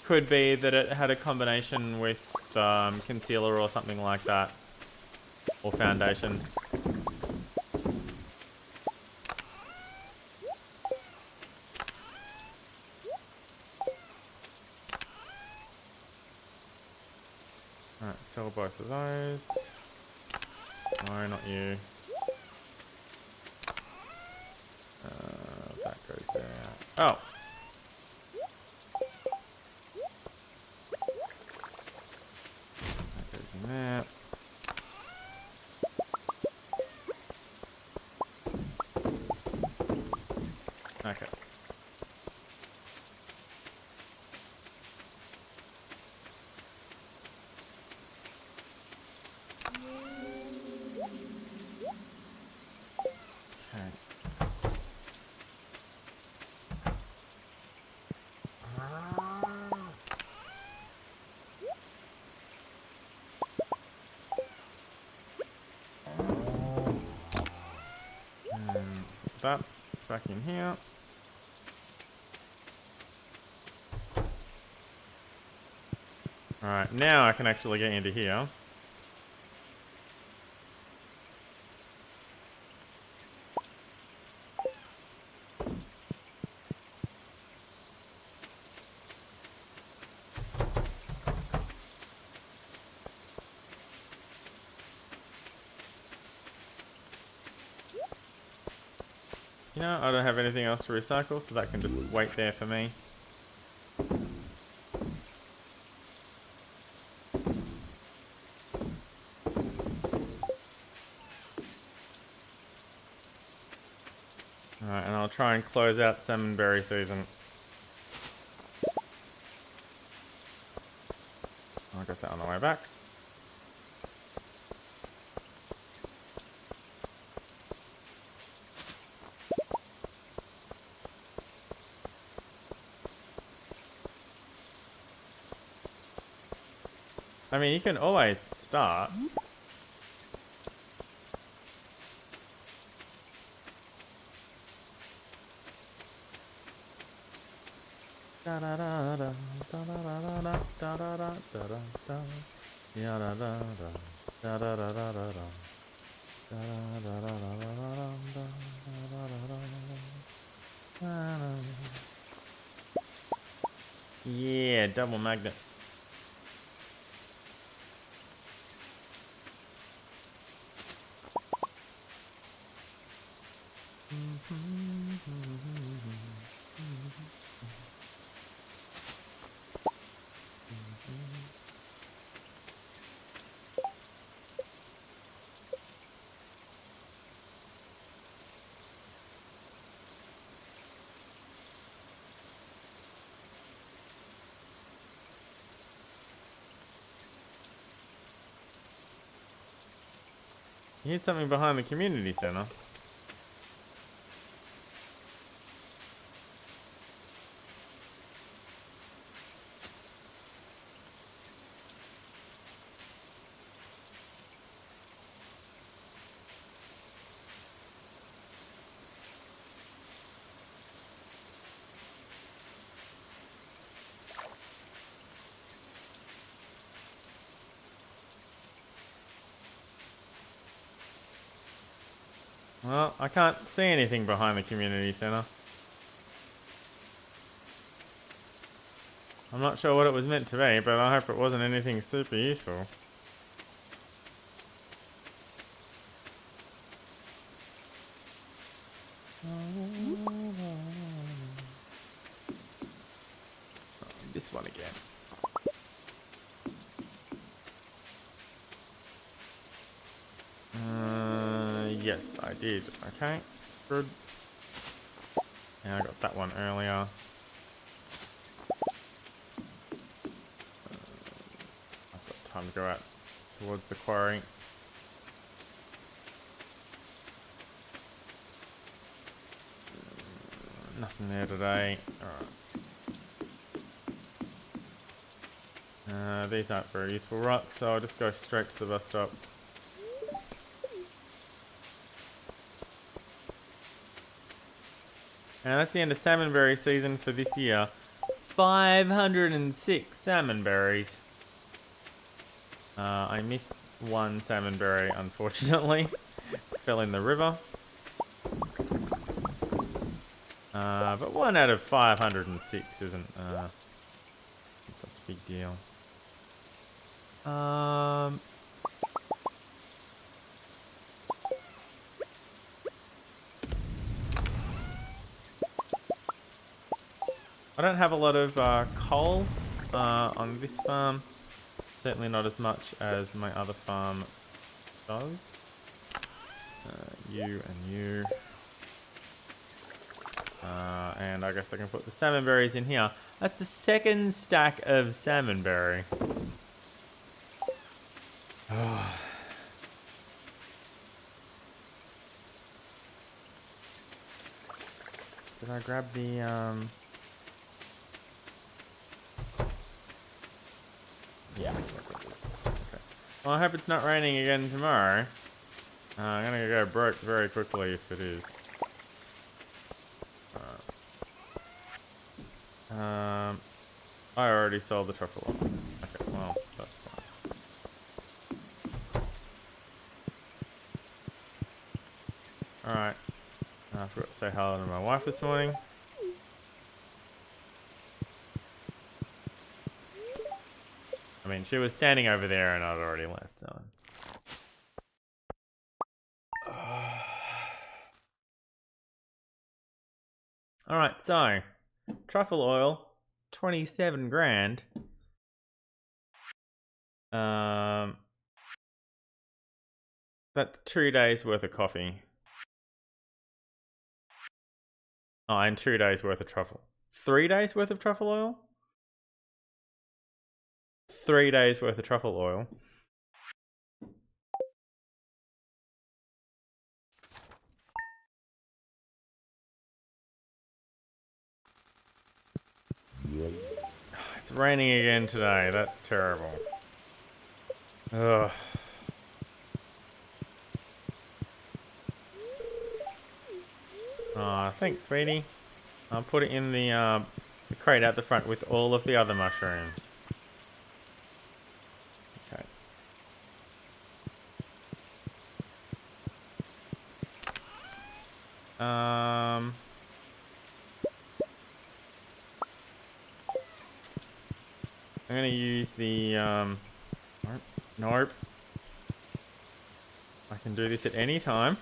Could be that it had a combination with concealer or something like that, or foundation. Alright, sell both of those. No, not you. That goes there. Oh! That goes in there. Okay. That back in here. Alright, now I can actually get into here. You know, I don't have anything else to recycle, so that can just wait there for me. Alright, and I'll try and close out salmonberry season. I'll get that on the way back. I mean, you can always start. Yeah, double magnet. You hit something behind the community center. Well, I can't see anything behind the community center. I'm not sure what it was meant to be, but I hope it wasn't anything super useful. This one again. Yes, I did. Okay, good. Yeah, I got that one earlier. time to go out towards the quarry. Nothing there today. Alright. These aren't very useful rocks, so I'll just go straight to the bus stop. And that's the end of salmonberry season for this year. 506 salmonberries. I missed one salmonberry, unfortunately. Fell in the river. But 1 out of 506 isn't such a big deal. I don't have a lot of coal on this farm. Certainly not as much as my other farm does. You and you. And I guess I can put the salmonberries in here. That's a second stack of salmonberry. Did I grab the Yeah. Okay. Well, I hope it's not raining again tomorrow. I'm gonna go broke very quickly if it is. I already sold the truffle oil. Okay, well, that's fine. Alright. I forgot to say hello to my wife this morning. I mean, she was standing over there and I'd already left, so... Alright, so... truffle oil, 27 grand. That's 2 days worth of coffee. Oh, and 2 days worth of truffle. 3 days worth of truffle oil? 3 days worth of truffle oil. It's raining again today. That's terrible. Ugh. Aw, thanks, sweetie. I'll put it in the crate out the front with all of the other mushrooms. Okay. I'm gonna use the nope. I can do this at any time.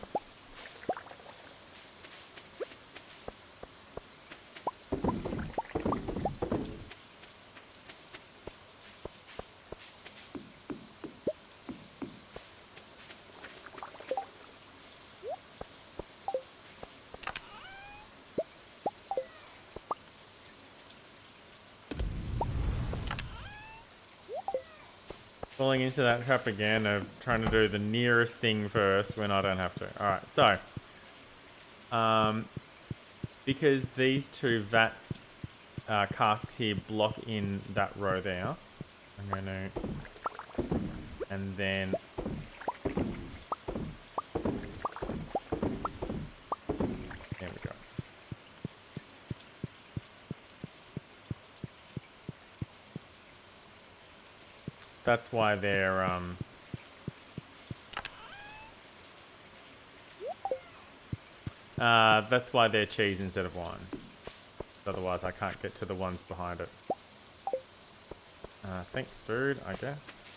Falling into that trap again of trying to do the nearest thing first when I don't have to. Alright, so. Because these two vats casks here block in that row there, I'm going to... and then... there we go. That's why they're that's why they're cheese instead of wine. Otherwise I can't get to the ones behind it. Thanks food, I guess.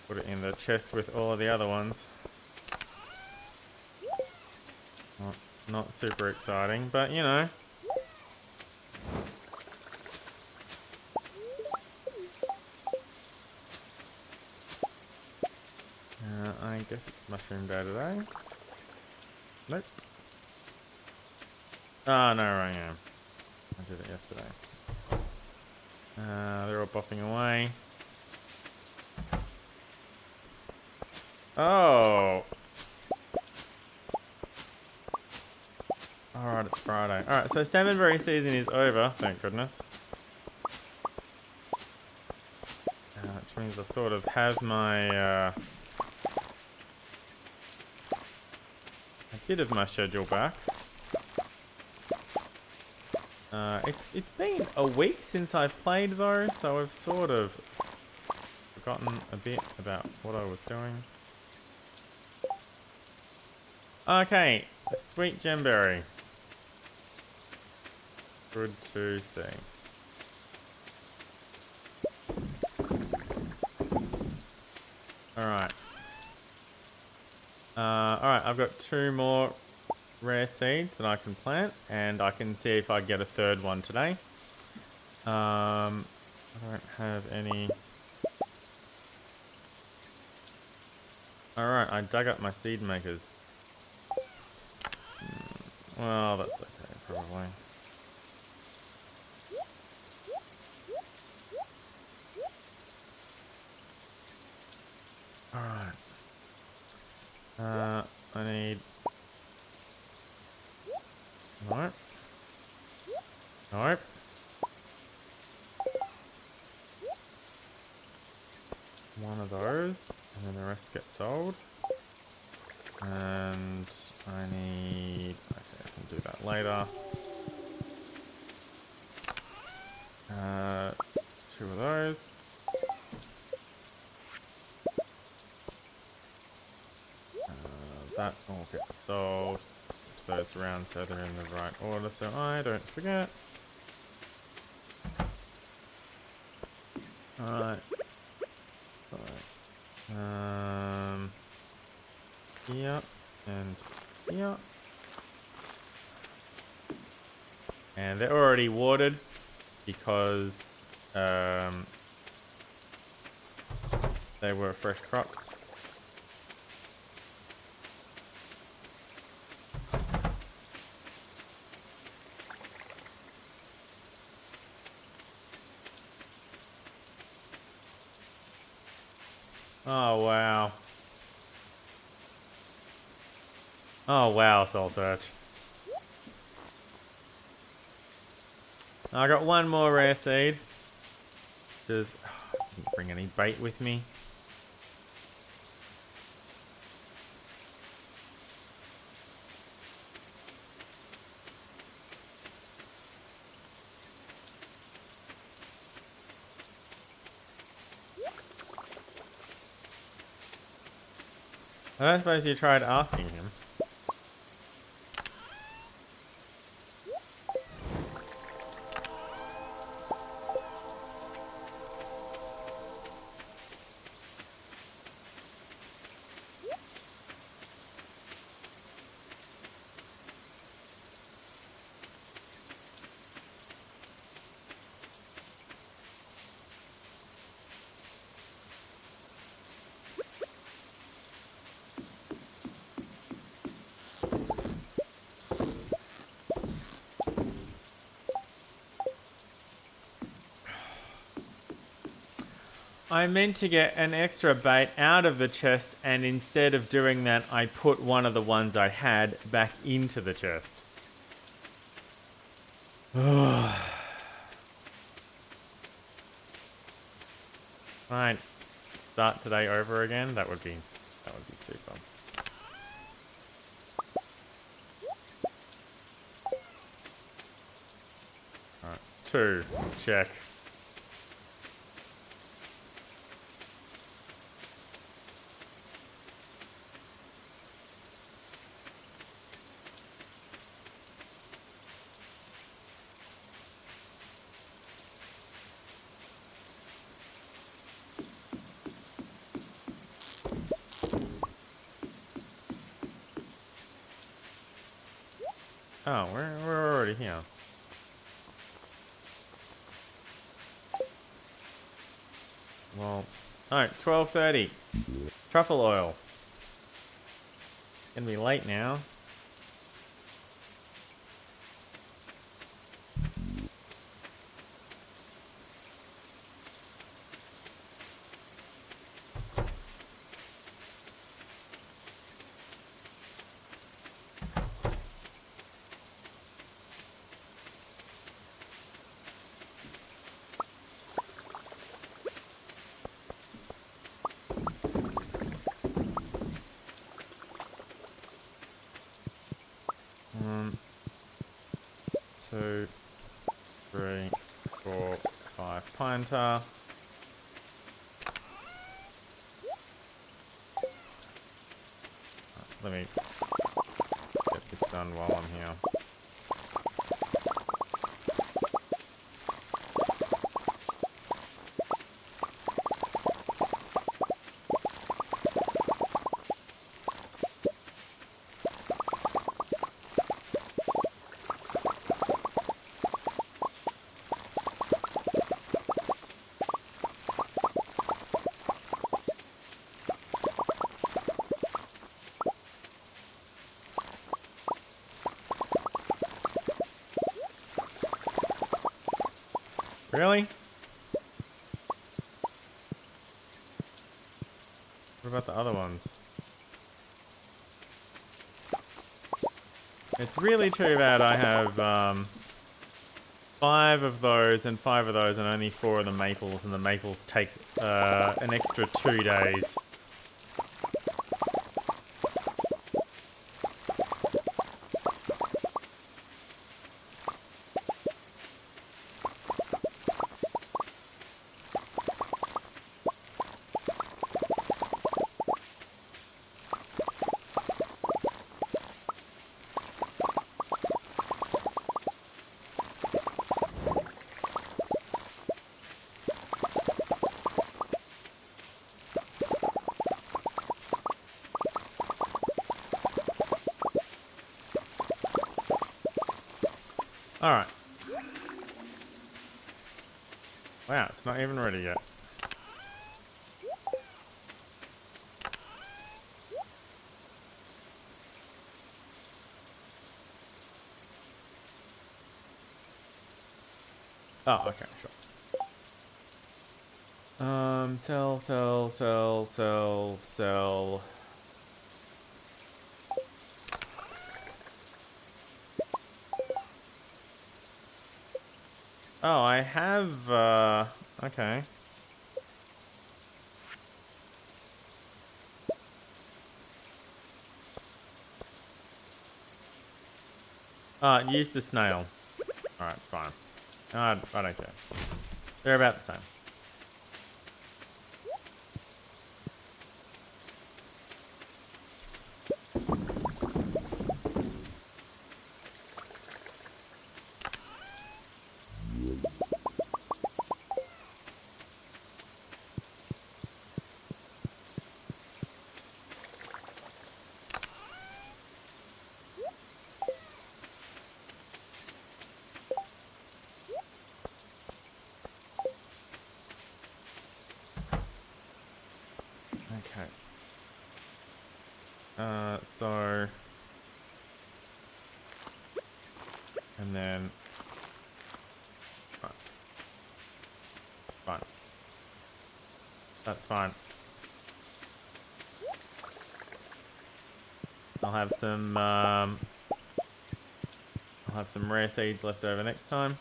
Put it in the chest with all of the other ones. Not super exciting, but you know. I guess it's mushroom day today. Nope. Oh, no, I am. I did it yesterday. They're all bopping away. Oh! Alright, it's Friday. Alright, so salmonberry season is over, thank goodness. Which means I sort of have my, a bit of my schedule back. It's been a week since I've played though, so I've sort of forgotten a bit about what I was doing. Okay, sweet gemberry. Good to see. Alright. Alright, I've got 2 more rare seeds that I can plant, and I can see if I get a 3rd one today. I don't have any. Alright, I dug up my seed makers. Well, that's okay, probably. Alright. I need... Nope. Nope. One of those, and then the rest get sold. And I need... Okay, I can do that later. 2 of those. That all gets sold. Switch those around so they're in the right order so I don't forget. Alright. Here and here. And they're already watered because they were fresh crops. Oh wow. Oh wow, Soul Search. I got 1 more rare seed. Just didn't bring any bait with me. I don't suppose you tried asking him. I meant to get an extra bait out of the chest, and instead of doing that, I put one of the ones I had back into the chest. Right. Start today over again. That would be super. Alright. 2. Check. Oh, we're already here. Well, alright, 12:30. Truffle oil. Gonna be late now. 2, 3, 4, 5 pine tar. Let me get this done while I'm here. Really? What about the other ones? It's really too bad I have 5 of those and 5 of those and only 4 of the maples, and the maples take an extra 2 days. Alright. Wow, it's not even ready yet. Oh, okay, sure. Sell. Oh, I have, okay. Use the snail. Alright, fine. I don't care. They're about the same. Okay. So... And then... Fine. That's fine. I'll have some rare seeds left over next time.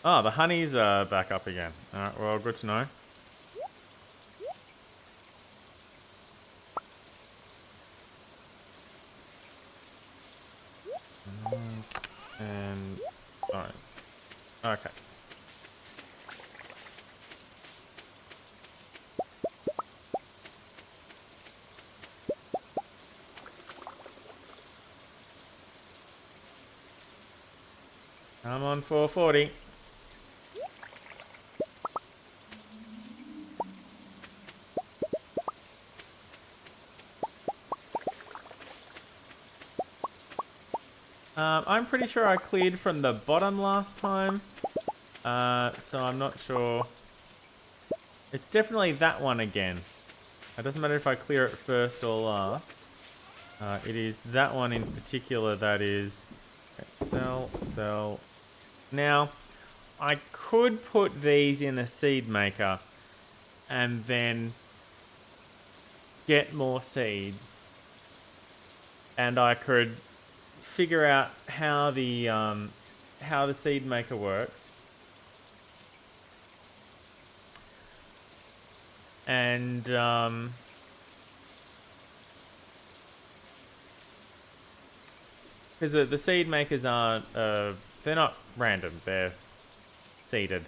Oh, the honey's back up again. Alright, well, good to know. And those. Okay. Come on, 440. I'm pretty sure I cleared from the bottom last time, so I'm not sure. It's definitely that one again. It doesn't matter if I clear it first or last. It is that one in particular that is... Okay, sell. Now, I could put these in a seed maker and then get more seeds, and I could figure out how the seed maker works. And because the seed makers aren't, they're not random, they're seeded.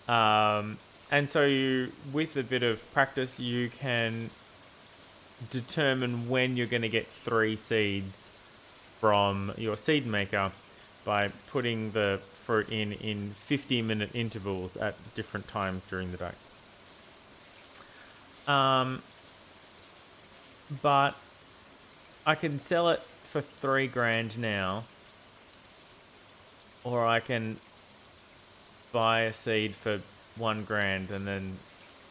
And so with a bit of practice, you can determine when you're going to get 3 seeds from your seed maker by putting the fruit in 50-minute intervals at different times during the day. But I can sell it for $3,000 now, or I can buy a seed for $1,000 and then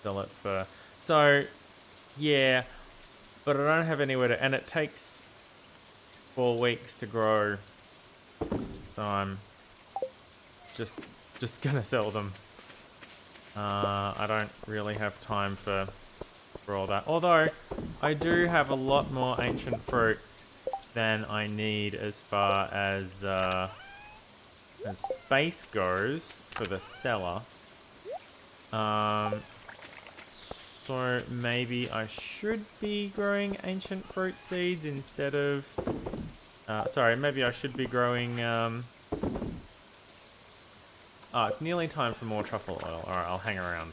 sell it for. So, yeah, but I don't have anywhere to, and it takes 4 weeks to grow. So I'm just gonna sell them. I don't really have time for all that. Although I do have a lot more ancient fruit than I need as far as space goes for the cellar. So maybe I should be growing ancient fruit seeds instead of... sorry, maybe I should be growing... Oh, it's nearly time for more truffle oil. Alright, I'll hang around.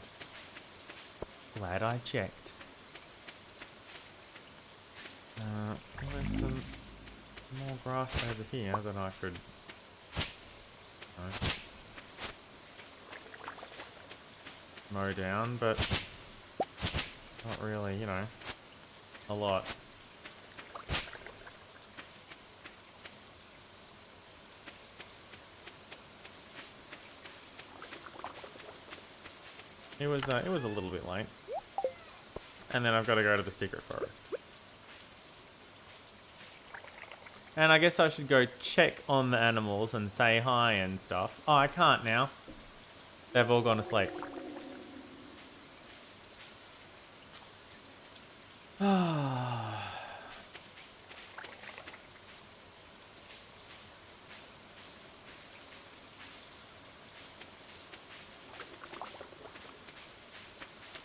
Glad I checked. There's some more grass over here that I could... mow down, but not really, you know, a lot. It was a little bit late, and then I've got to go to the secret forest. And I guess I should go check on the animals and say hi and stuff. Oh, I can't now. They've all gone to sleep.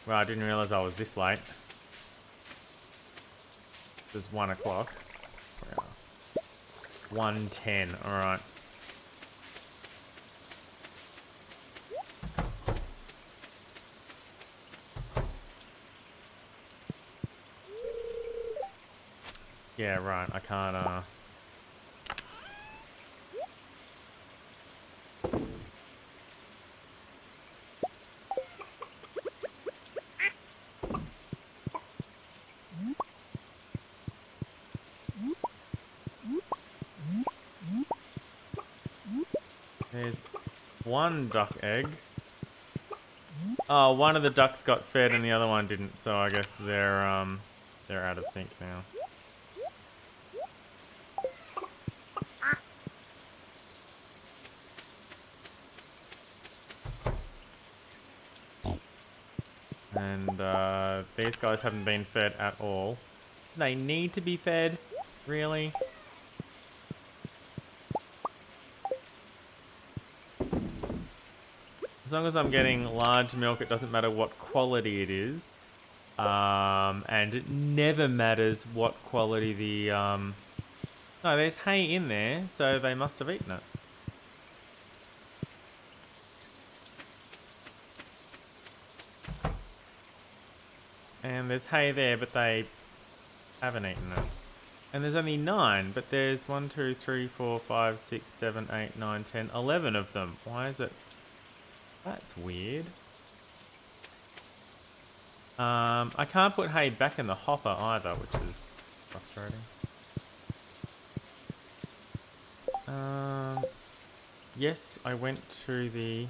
Well, I didn't realise I was this late. It's 1 o'clock. 1:10, alright. Yeah, right, I can't, There's 1 duck egg. Oh, one of the ducks got fed and the other one didn't, so I guess they're out of sync now. And these guys haven't been fed at all. They need to be fed? Really? As long as I'm getting large milk, it doesn't matter what quality it is. And it never matters what quality the... No, there's hay in there, so they must have eaten it. And there's hay there, but they haven't eaten it. And there's only 9, but there's 1, 2, 3, 4, 5, 6, 7, 8, 9, 10, 11 of them. Why is it... That's weird. I can't put hay back in the hopper either, which is frustrating. Yes, I went to the...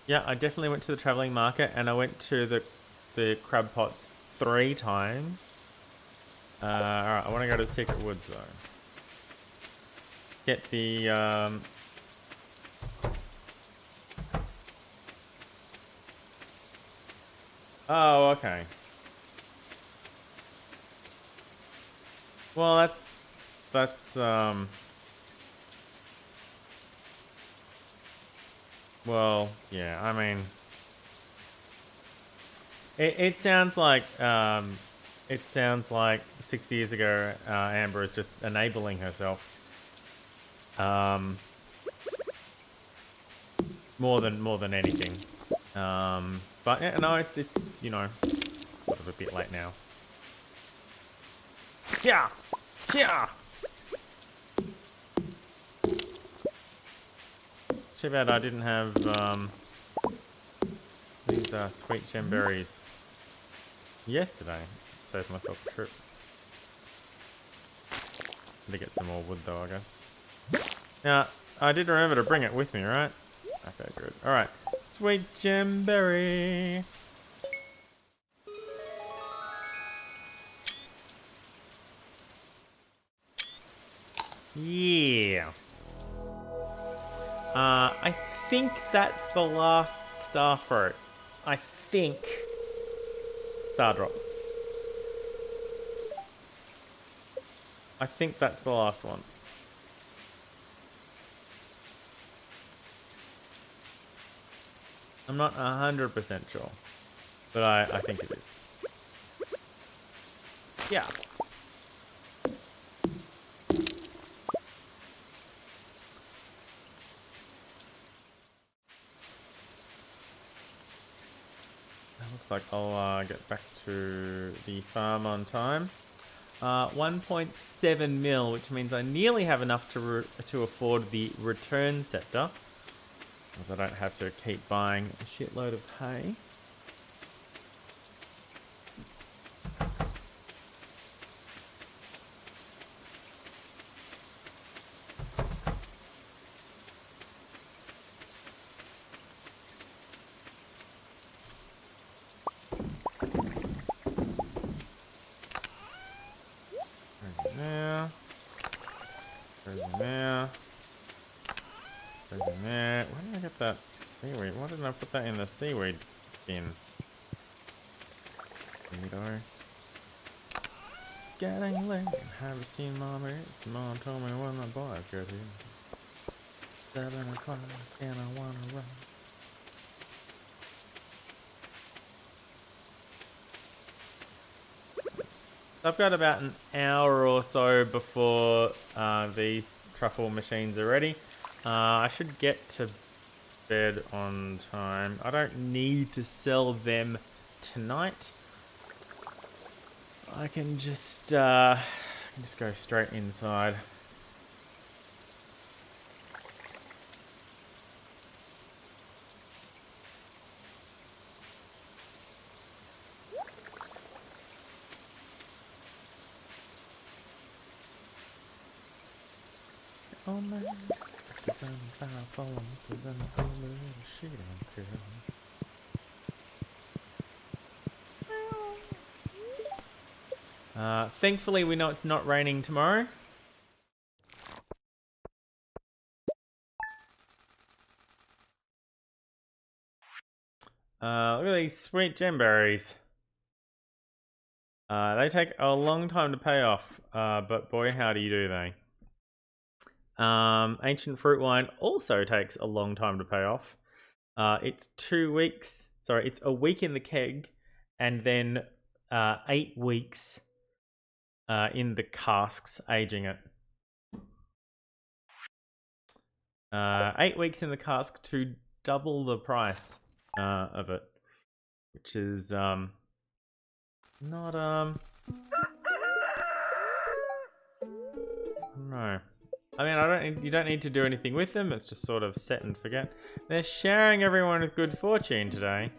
Yeah, I definitely went to the travelling market, and I went to the crab pots 3 times. Alright, I want to go to the secret woods though. Get the... Oh, okay. Well, that's well, yeah, I mean, It sounds like 6 years ago, Amber is just enabling herself. More than anything. But yeah, no, it's you know, sort of a bit late now. Yeah, yeah. Too bad I didn't have these sweet gem berries yesterday. Saved myself a trip. To get some more wood though, I guess. Now, I did remember to bring it with me, right? Okay, good. Alright. Sweet gem berry. Yeah. I think that's the last star fruit. I think. Star drop. I think that's the last one. I'm not 100% sure, but I think it is. Yeah. Looks like I'll get back to the farm on time. 1.7 mil, which means I nearly have enough to afford the return sector, as I don't have to keep buying a shitload of hay. Where did I get that seaweed? Why didn't I put that in the seaweed bin? Weirdo. Getting late, haven't seen Mom yet. Mom told me when the boys go to 7 o'clock and I wanna run. I've got about an hour or so before these truffle machines are ready. I should get to bed on time. I don't need to sell them tonight. I can just go straight inside. Oh man, thankfully we know it's not raining tomorrow. Look at these sweet gem berries. They take a long time to pay off, but boy howdy do they. Ancient fruit wine also takes a long time to pay off. It's 2 weeks. Sorry, it's a week in the keg, and then 8 weeks in the casks, aging it. 8 weeks in the cask to double the price of it, which is not no. I mean, you don't need to do anything with them. It's just sort of set and forget. They're sharing everyone with good fortune today.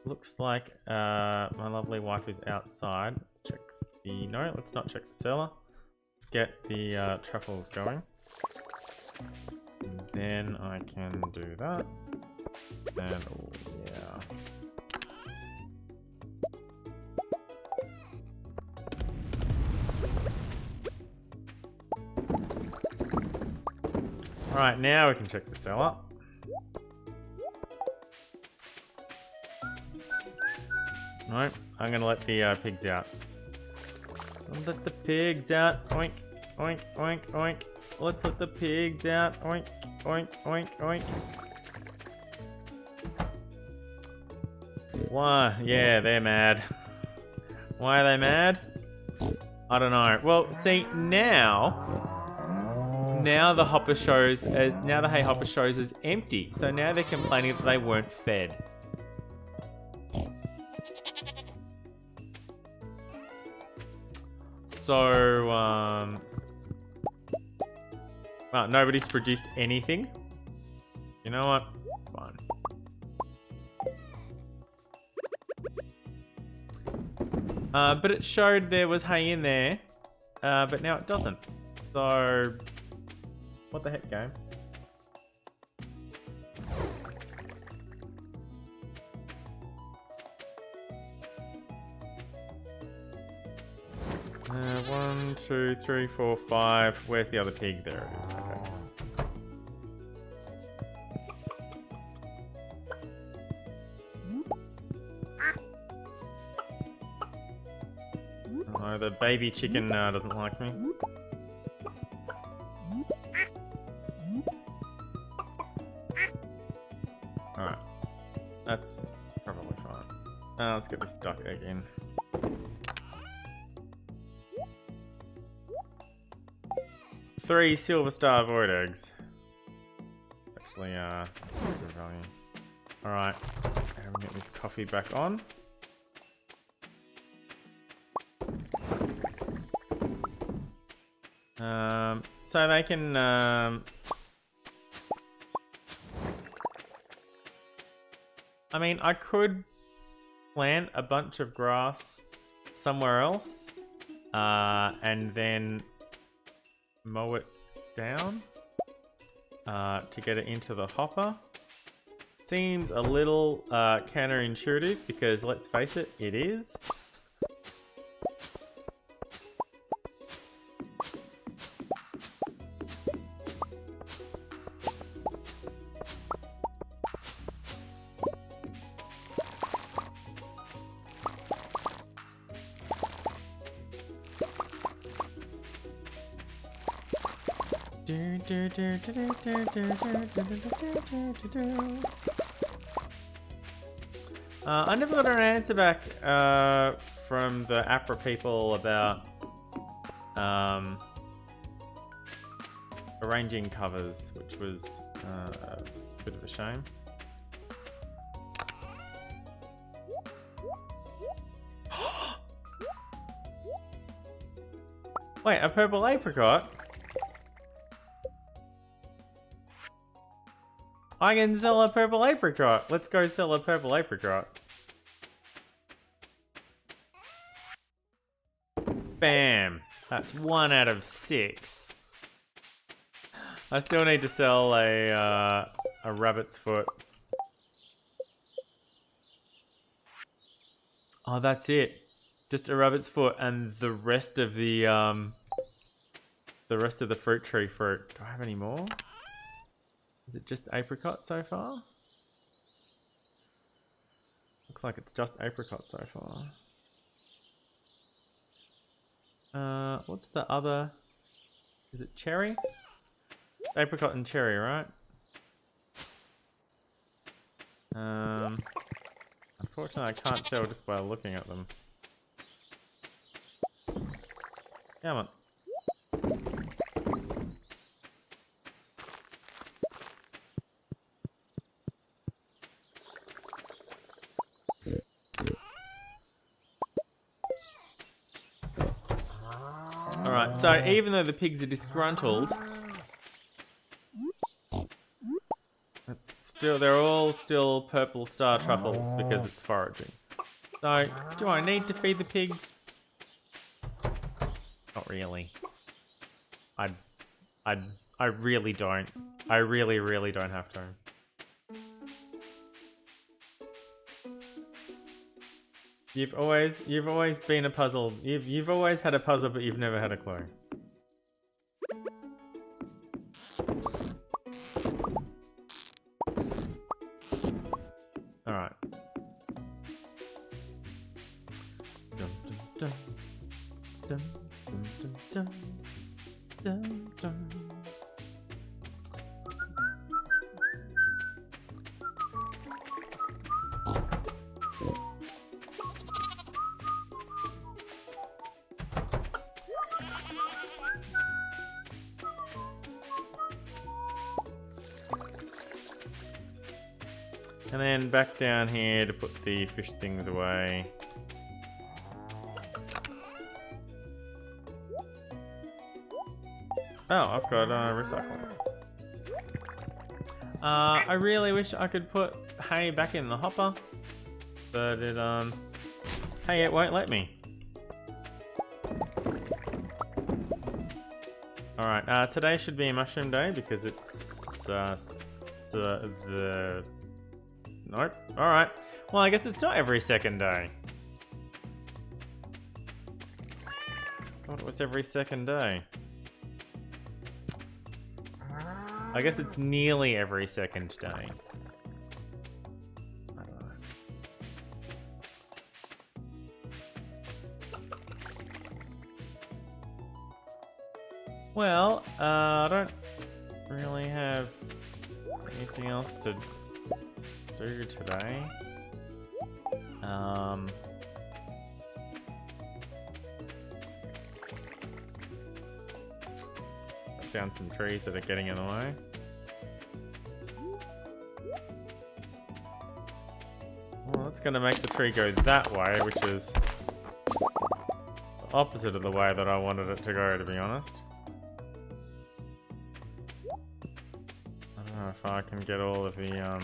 Looks like my lovely wife is outside. Let's check the... No, let's not check the cellar. Let's get the truffles going. And then I can do that. And, oh, yeah. Alright, now we can check the cellar. Right, I'm gonna let the pigs out. Let the pigs out. Oink, oink, oink, oink. Let's let the pigs out. Oink, oink, oink, oink. Why? Yeah, they're mad. Why are they mad? I don't know. Well, see, now the hopper shows as now the hay hopper shows as empty. So now they're complaining that they weren't fed. So, well, nobody's produced anything. You know what? Fine. But it showed there was hay in there, but now it doesn't. So, what the heck, game? One, two, three, four, five. Where's the other pig? There it is. Okay. Oh, the baby chicken doesn't like me. Alright. That's probably fine. Let's get this duck egg in. Three silver star void eggs. Actually, good value. Alright. And we'll get this coffee back on. So they can, I mean, I could plant a bunch of grass somewhere else, and then mow it down, to get it into the hopper. Seems a little, counterintuitive because let's face it, it is. I never got an answer back from the Afra people about arranging covers, which was a bit of a shame. Wait, a purple apricot? I can sell a purple apricot. Let's go sell a purple apricot. Bam. That's 1 out of 6. I still need to sell a rabbit's foot. Oh, that's it. Just a rabbit's foot and the rest of the fruit tree fruit. Do I have any more? Is it just apricot so far? Looks like it's just apricot so far. What's the other? Is it cherry? Apricot and cherry, right? Unfortunately, I can't tell just by looking at them. Come on. Alright, so even though the pigs are disgruntled, they're all still purple star truffles because it's foraging. So, do I need to feed the pigs? Not really. I really don't. I really don't have to. You've always been a puzzle. You've always had a puzzle, but you've never had a clue. All right. Dun dun dun dun dun dun dun. And then back down here to put the fish things away. Oh, I've got recycling. I really wish I could put hay back in the hopper, but hey, it won't let me. Alright, today should be a mushroom day because it's the... Nope. Alright. Well, I guess it's not every second day. Thought it was every second day. I guess it's nearly every second day. I don't know. Well, I don't really have anything else to do today. Cut down some trees that are getting in the way. Well, that's going to make the tree go that way, which is the opposite of the way that I wanted it to go, to be honest. I don't know if I can get all of the,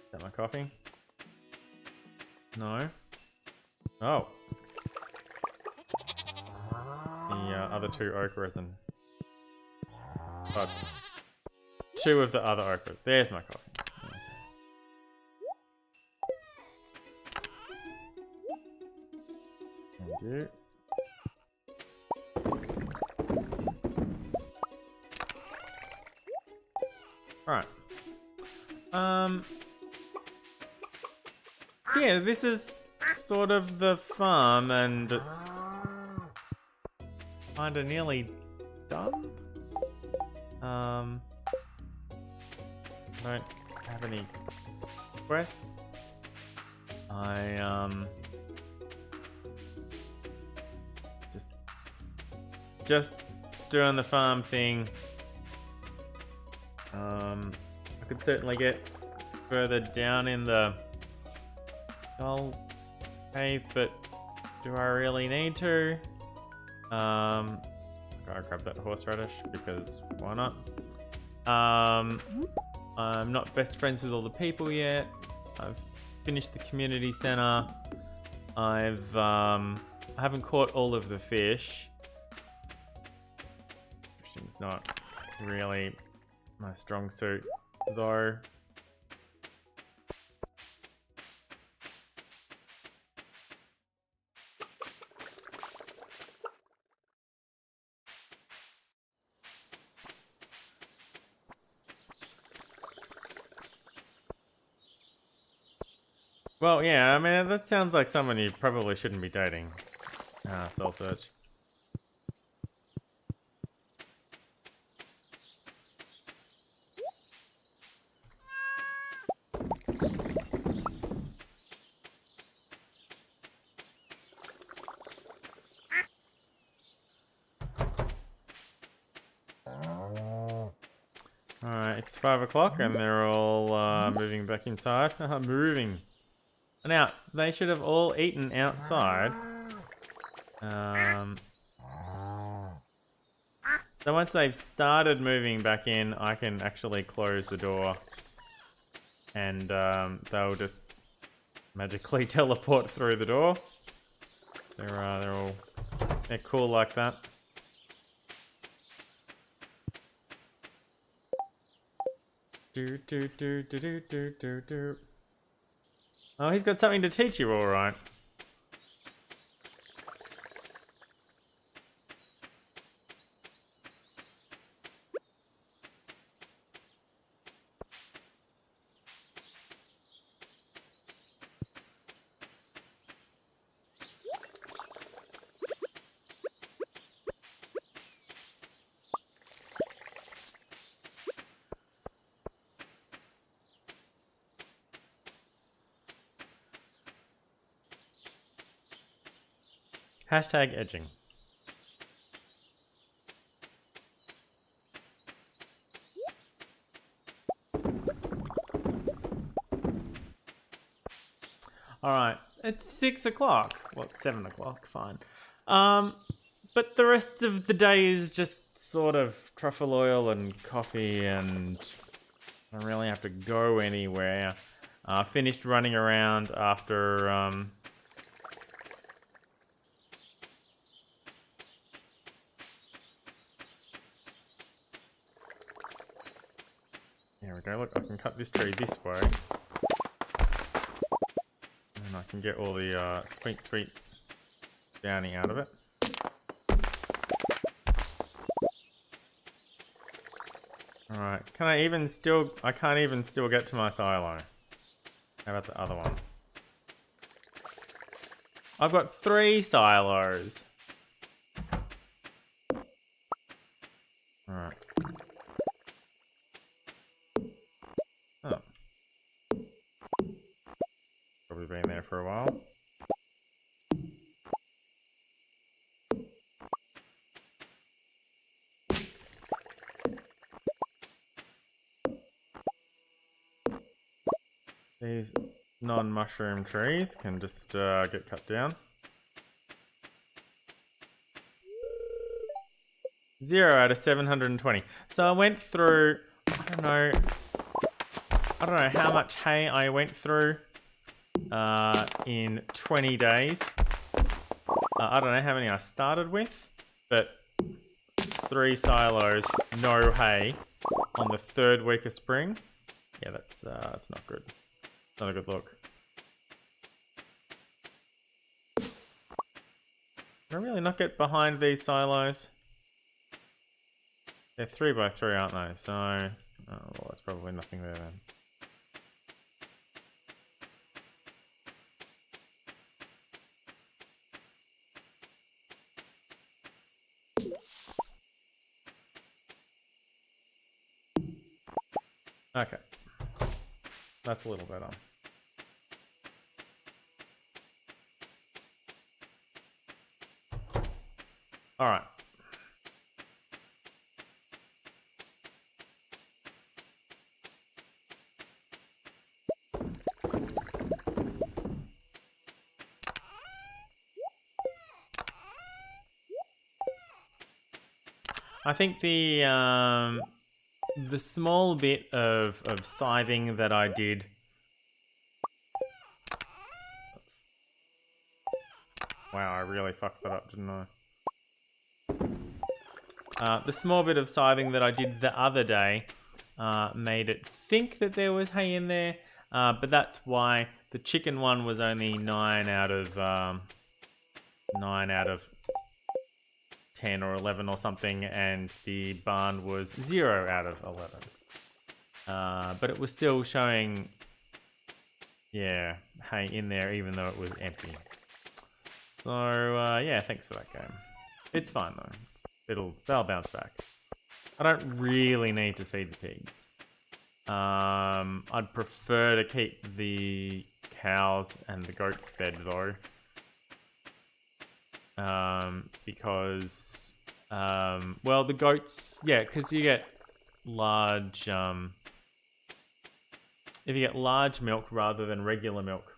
Is that my coffee? No. Oh. The other two oak resin. But two of the other oak resin. There's my coffee. Thank you. Alright. So yeah, this is sort of the farm, and it's kinda nearly done. Don't have any quests. Just doing the farm thing. I could certainly get further down in the Skull Cave, but do I really need to? Gotta grab that horseradish because why not? I'm not best friends with all the people yet. I've finished the community center. I haven't caught all of the fish. Fishing's not really my strong suit, though. Well, yeah, I mean, that sounds like someone you probably shouldn't be dating. Soul search. Alright, it's 5 o'clock and they're all moving back inside. Moving. Now, they should have all eaten outside. So once they've started moving back in, I can actually close the door. And they'll just magically teleport through the door. They're cool like that. Do do do do do do do do. Oh, he's got something to teach you, all right. Hashtag edging. It's 6 o'clock. Well, it's 7 o'clock, fine. But the rest of the day is just sort of truffle oil and coffee, and I don't really have to go anywhere. Finished running around after, There we go, look, I can cut this tree this way. And I can get all the sweet downy out of it. Alright, I can't even still get to my silo. How about the other one? I've got 3 silos. Alright. Oh. Probably been there for a while. These non-mushroom trees can just get cut down. 0 out of 720. So I went through, I don't know how much hay I went through in 20 days. I don't know how many I started with, but 3 silos, no hay on the 3rd week of spring. Yeah, that's not good. Not a good look. Can I really not get behind these silos? They're 3x3, aren't they? So, oh, well, there's probably nothing there then. Okay. That's a little better. Alright. I think the small bit of scything that I did. Wow, I really fucked that up, didn't I? The small bit of scything that I did the other day made it think that there was hay in there, but that's why the chicken one was only 9 out of 10 or 11 or something, and the barn was 0 out of 11. But it was still showing, yeah, hay in there even though it was empty. So yeah, thanks for that game. It's fine though. They'll bounce back. I don't really need to feed the pigs. I'd prefer to keep the cows and the goat fed though. Because well, the goats, yeah, because you get large if you get large milk rather than regular milk.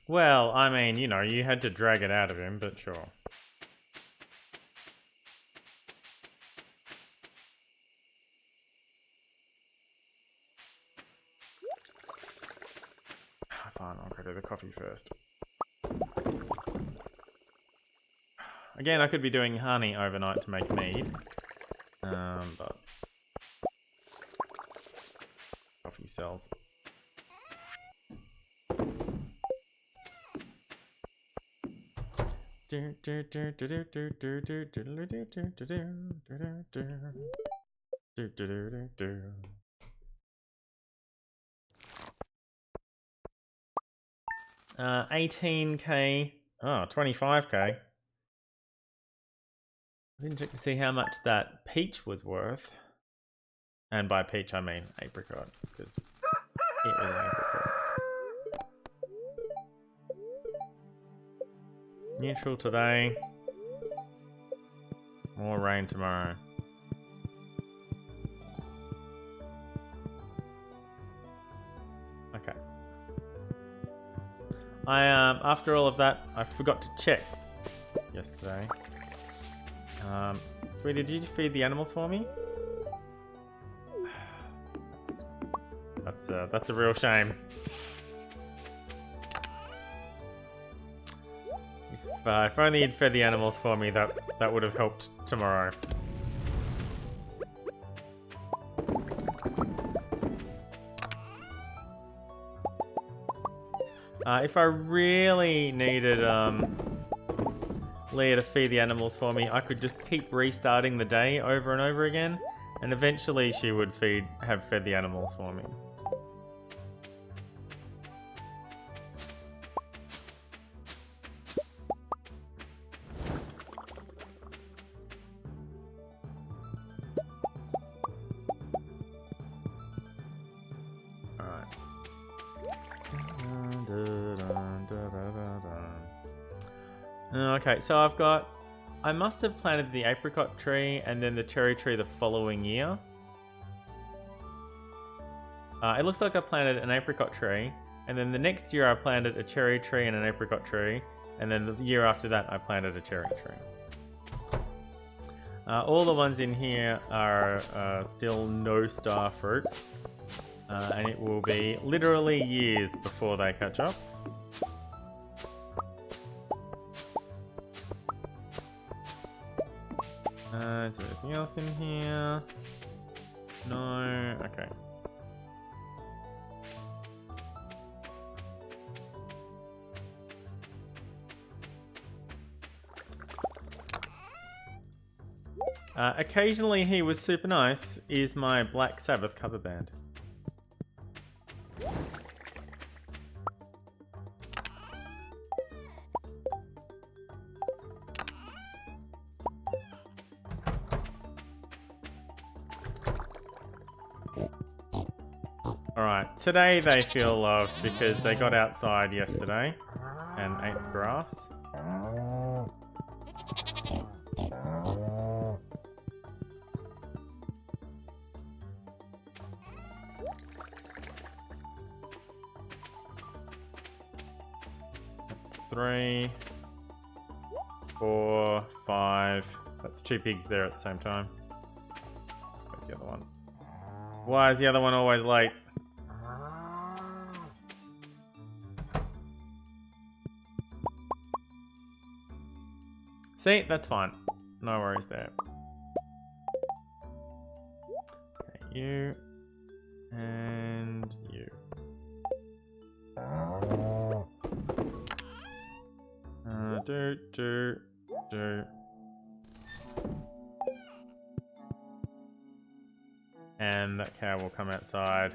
Well, I mean, you know, you had to drag it out of him, but sure. Fine, I'll go to the coffee first. Again, I could be doing honey overnight to make mead. But coffee sells. Uh, 18k. Oh, 25k. I didn't check to see how much that peach was worth. And by peach I mean apricot, because it was an apricot. Neutral today. More rain tomorrow. Okay. After all of that, I forgot to check yesterday. Sweetie, did you feed the animals for me? That's a real shame. If only you'd fed the animals for me, that would have helped tomorrow. If I really needed Leah to feed the animals for me, I could just keep restarting the day over and over again, and eventually she would have fed the animals for me. Okay, so I must have planted the apricot tree and then the cherry tree the following year. It looks like I planted an apricot tree, and then the next year I planted a cherry tree and an apricot tree, and then the year after that I planted a cherry tree. All the ones in here are still no star fruit, and it will be literally years before they catch up. Is there anything else in here? No. Okay. Occasionally he was super nice is my Black Sabbath cover band. Alright, today they feel loved because they got outside yesterday and ate grass. That's 3, 4, 5. That's 2 pigs there at the same time. Where's the other one? Why is the other one always late? See, that's fine. No worries there. Okay, you and you. Do. And that cow will come outside.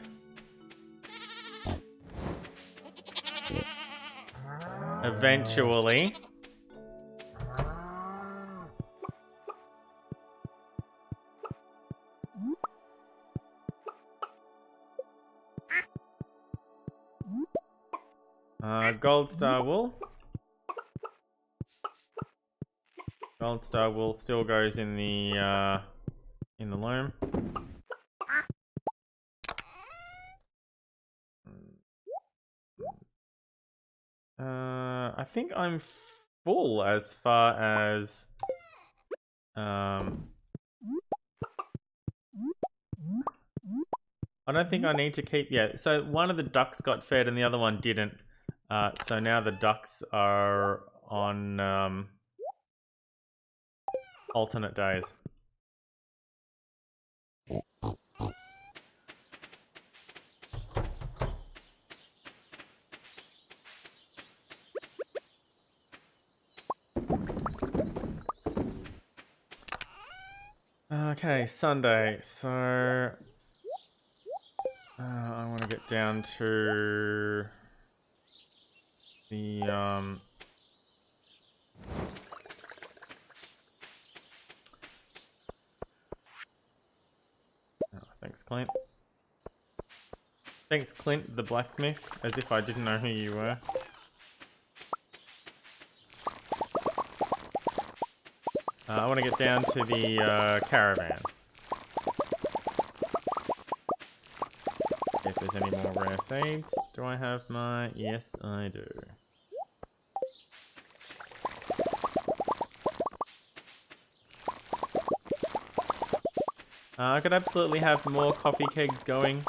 Eventually. Gold star wool. Gold star wool still goes in the loom. I think I'm full as far as I don't think I need to keep yet. So one of the ducks got fed and the other one didn't. So now the ducks are on alternate days. Okay, Sunday. So I want to get down to the thanks, Clint. Thanks, Clint, the blacksmith, as if I didn't know who you were. I want to get down to the caravan. If there's any more rare seeds. Do I have my... Yes, I do. I could absolutely have more coffee kegs going.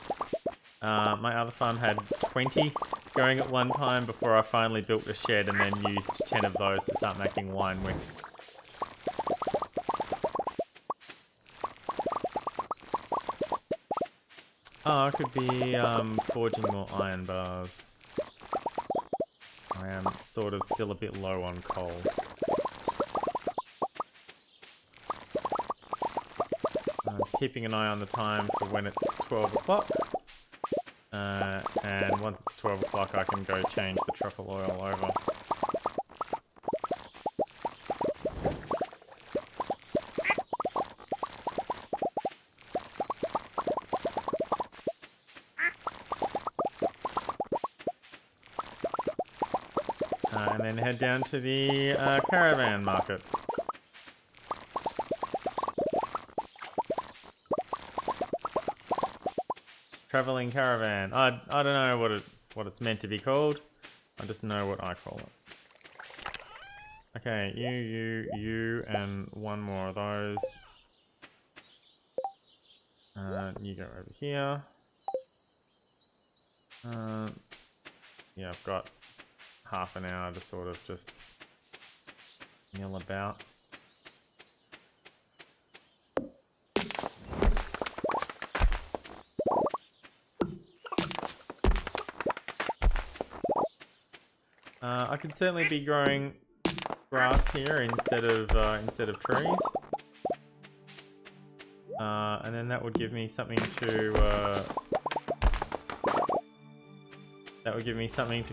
My other farm had 20 going at one time before I finally built a shed and then used 10 of those to start making wine with. Oh, I could be forging more iron bars. I am sort of still a bit low on coal. Keeping an eye on the time for when it's 12 o'clock. And once it's 12 o'clock I can go change the truffle oil over. And then head down to the caravan market. Traveling caravan. I don't know what it's meant to be called. I just know what I call it. Okay, you, and one more of those. You go over here. Yeah, I've got half an hour to sort of just mill about. I could certainly be growing grass here instead of trees, and then that would give me something to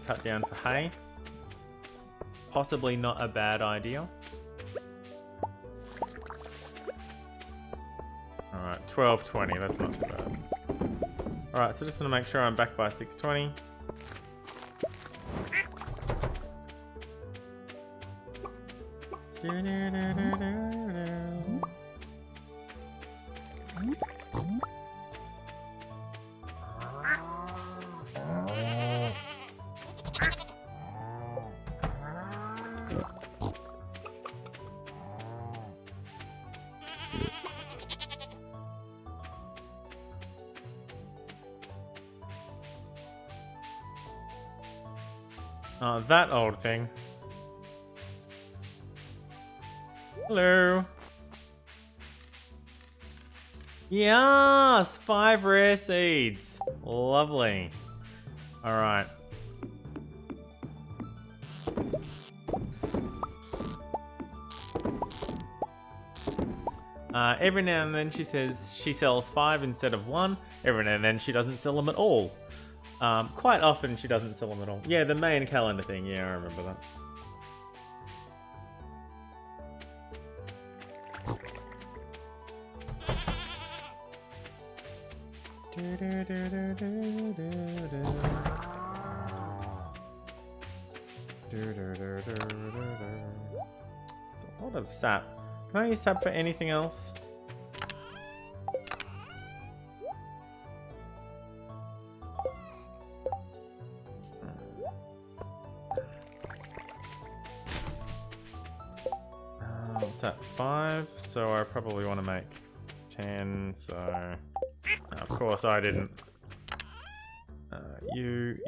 cut down for hay. It's possibly not a bad idea. All right, 12:20. That's not too bad. All right, so just want to make sure I'm back by 6:20. That old thing. Hello. Yes, 5 rare seeds. Lovely. All right. Every now and then she says she sells 5 instead of 1. Every now and then she doesn't sell them at all. Quite often she doesn't sell them at all. Yeah, the main calendar thing. Yeah, I remember that. It's a lot of sap. Can I use sap for anything else? It's at 5, so I probably want to make 10, so... Of course I didn't. You...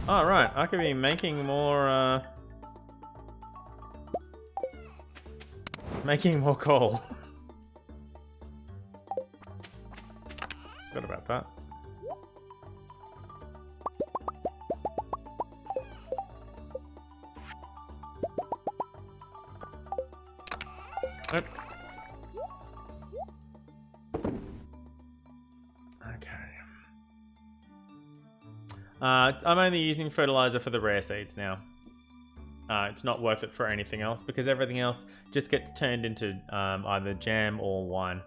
Oh, right, I could be making more, making more coal. Forgot about that. Nope. Okay. I'm only using fertilizer for the rare seeds now. It's not worth it for anything else because everything else just gets turned into either jam or wine.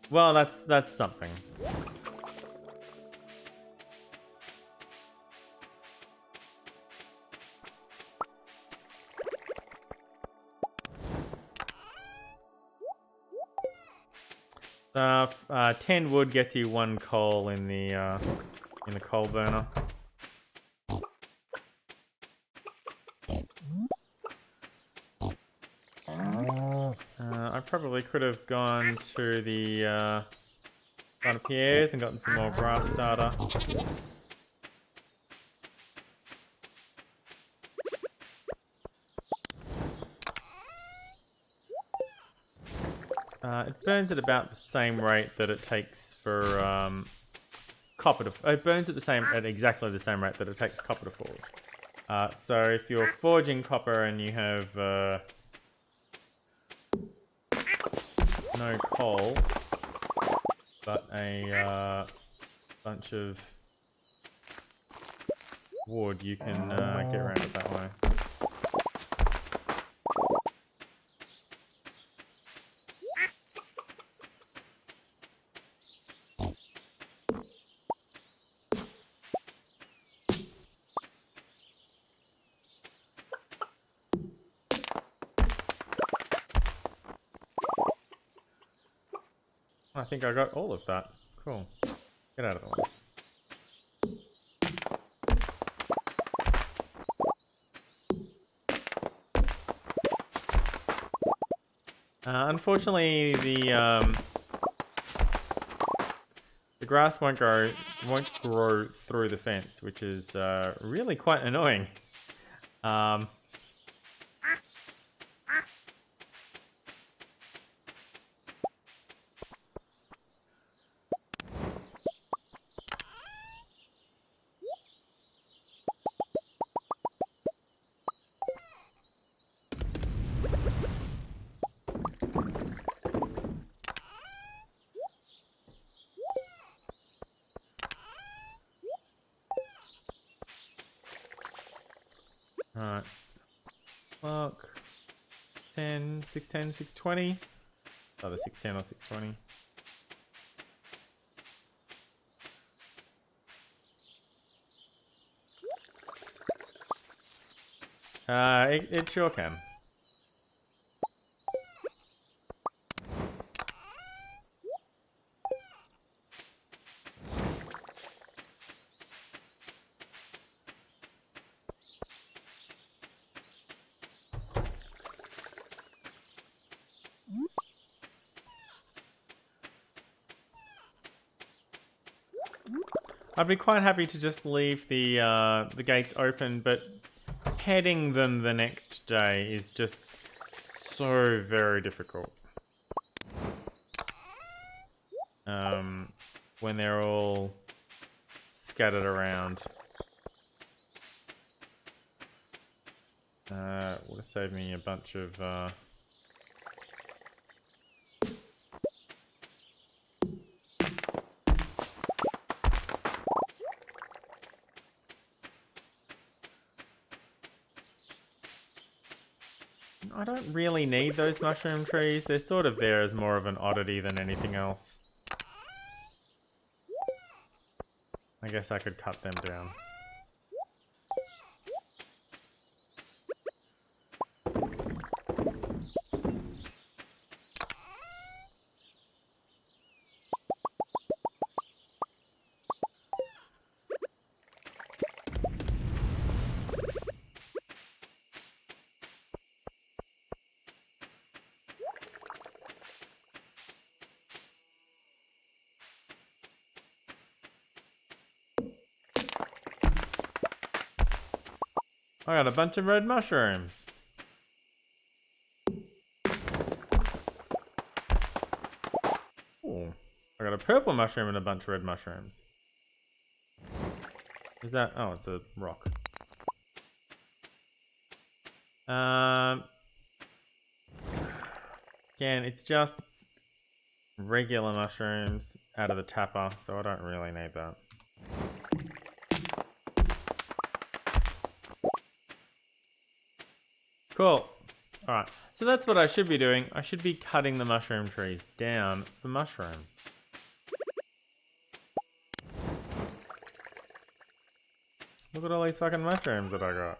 Well, that's something. So 10 wood gets you 1 coal in the coal burner. I probably could have gone to the one of Pierre's and gotten some more grass starter. It burns at about the same rate that it takes for copper to. It burns at exactly the same rate that it takes copper to forge. So if you're forging copper and you have no coal, but a bunch of wood, you can get around it that way. I think I got all of that. Cool. Get out of the way. Unfortunately, the grass won't grow through the fence, which is really quite annoying. Alright. Clock. 10, 610, 620. Either 610 or 620. It sure can. I'd be quite happy to just leave the gates open, but heading them the next day is just so very difficult. When they're all scattered around. Would have saved me a bunch of I don't really need those mushroom trees. They're sort of there as more of an oddity than anything else. I guess I could cut them down. I got a bunch of red mushrooms. purple mushroom and a bunch of red mushrooms. Is that... Oh, it's a rock. Again, it's just regular mushrooms out of the tapper, so I don't really need that. Cool. Alright, so that's what I should be doing. I should be cutting the mushroom trees down for mushrooms. Look at all these fucking mushrooms that I got.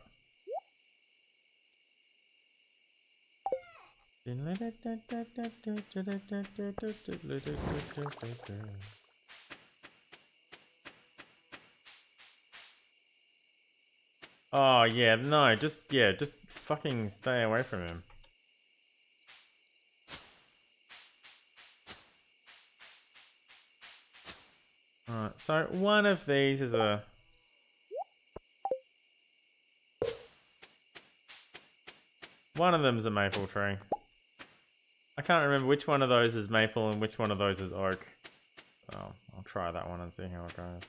Oh yeah, no, just fucking stay away from him. Alright, so one of these is a... One of them's a maple tree. I can't remember which one of those is maple and which one of those is oak. Oh, I'll try that one and see how it goes.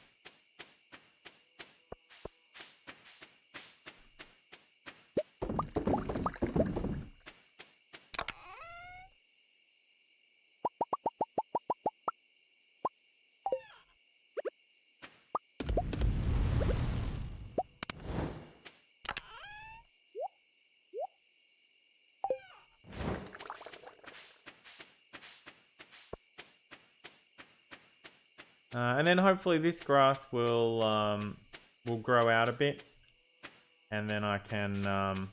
And then hopefully this grass will grow out a bit, and then I can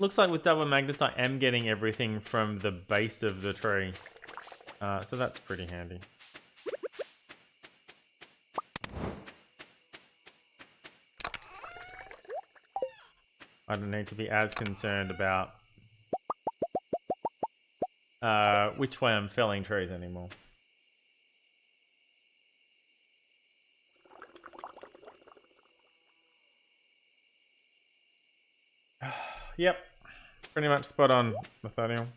looks like with double magnets I am getting everything from the base of the tree. So that's pretty handy. I don't need to be as concerned about which way I'm felling trees anymore. Yep, pretty much spot on, Nathaniel.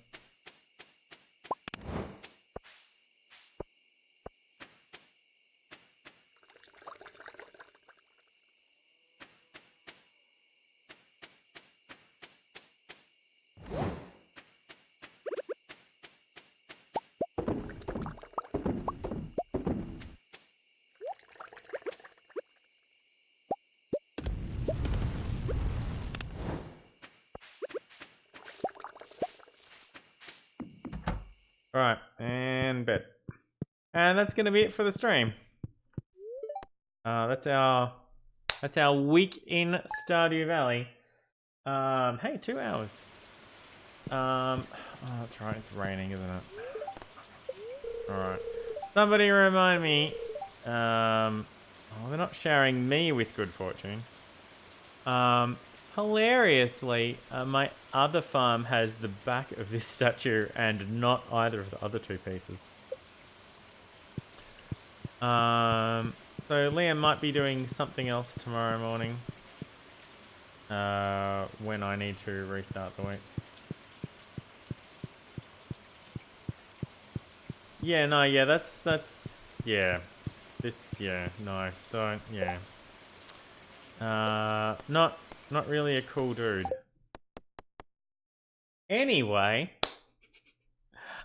Right, and bed. And that's gonna be it for the stream. That's our week in Stardew Valley. Hey, 2 hours. Oh, that's right, it's raining, isn't it? Alright. Somebody remind me. Oh, they're not showering me with good fortune. Hilariously, my other farm has the back of this statue and not either of the other 2 pieces. So Liam might be doing something else tomorrow morning. When I need to restart the week. Yeah, no, yeah, that's, yeah. It's, yeah, no, don't, yeah. Not really a cool dude. Anyway,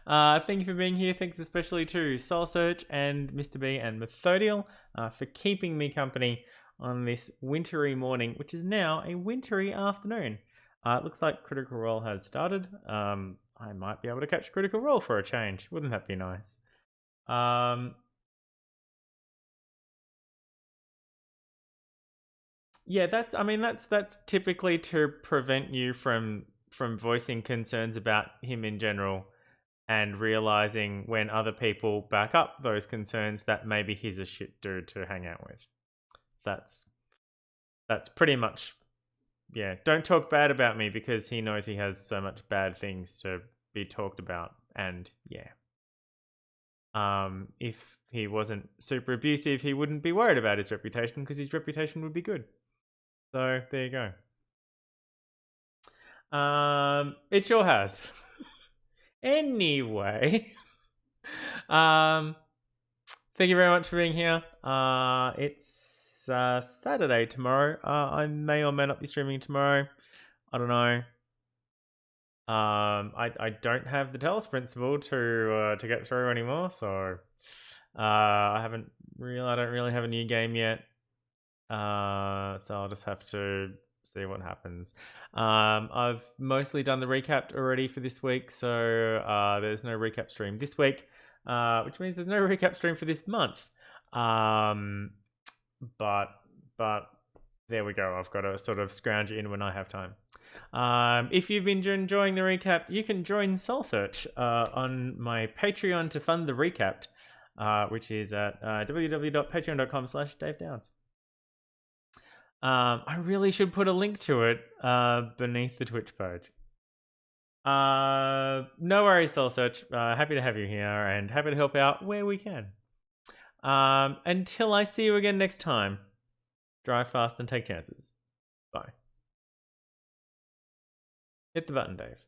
thank you for being here. Thanks especially to Soul Search and Mr. B and Methodial for keeping me company on this wintry morning, which is now a wintry afternoon. It looks like Critical Role has started. I might be able to catch Critical Role for a change. Wouldn't that be nice? Yeah, that's typically to prevent you from voicing concerns about him in general and realizing when other people back up those concerns that maybe he's a shit dude to hang out with. That's pretty much, yeah. Don't talk bad about me because he knows he has so much bad things to be talked about, and yeah. If he wasn't super abusive, he wouldn't be worried about his reputation because his reputation would be good. So there you go. It sure has. Anyway, thank you very much for being here. It's Saturday tomorrow. I may or may not be streaming tomorrow. I don't know. I don't have the Telos principle to get through anymore, so I don't really have a new game yet. So I'll just have to see what happens. I've mostly done the recap already for this week, so there's no recap stream this week, which means there's no recap stream for this month. But there we go. I've got to sort of scrounge it in when I have time. If you've been enjoying the recap, you can join Soul Search on my Patreon to fund the recap, which is at www.patreon.com/DaveDowns. I really should put a link to it beneath the Twitch page. No worries, Soul Search. Happy to have you here and happy to help out where we can. Until I see you again next time, drive fast and take chances. Bye. Hit the button, Dave.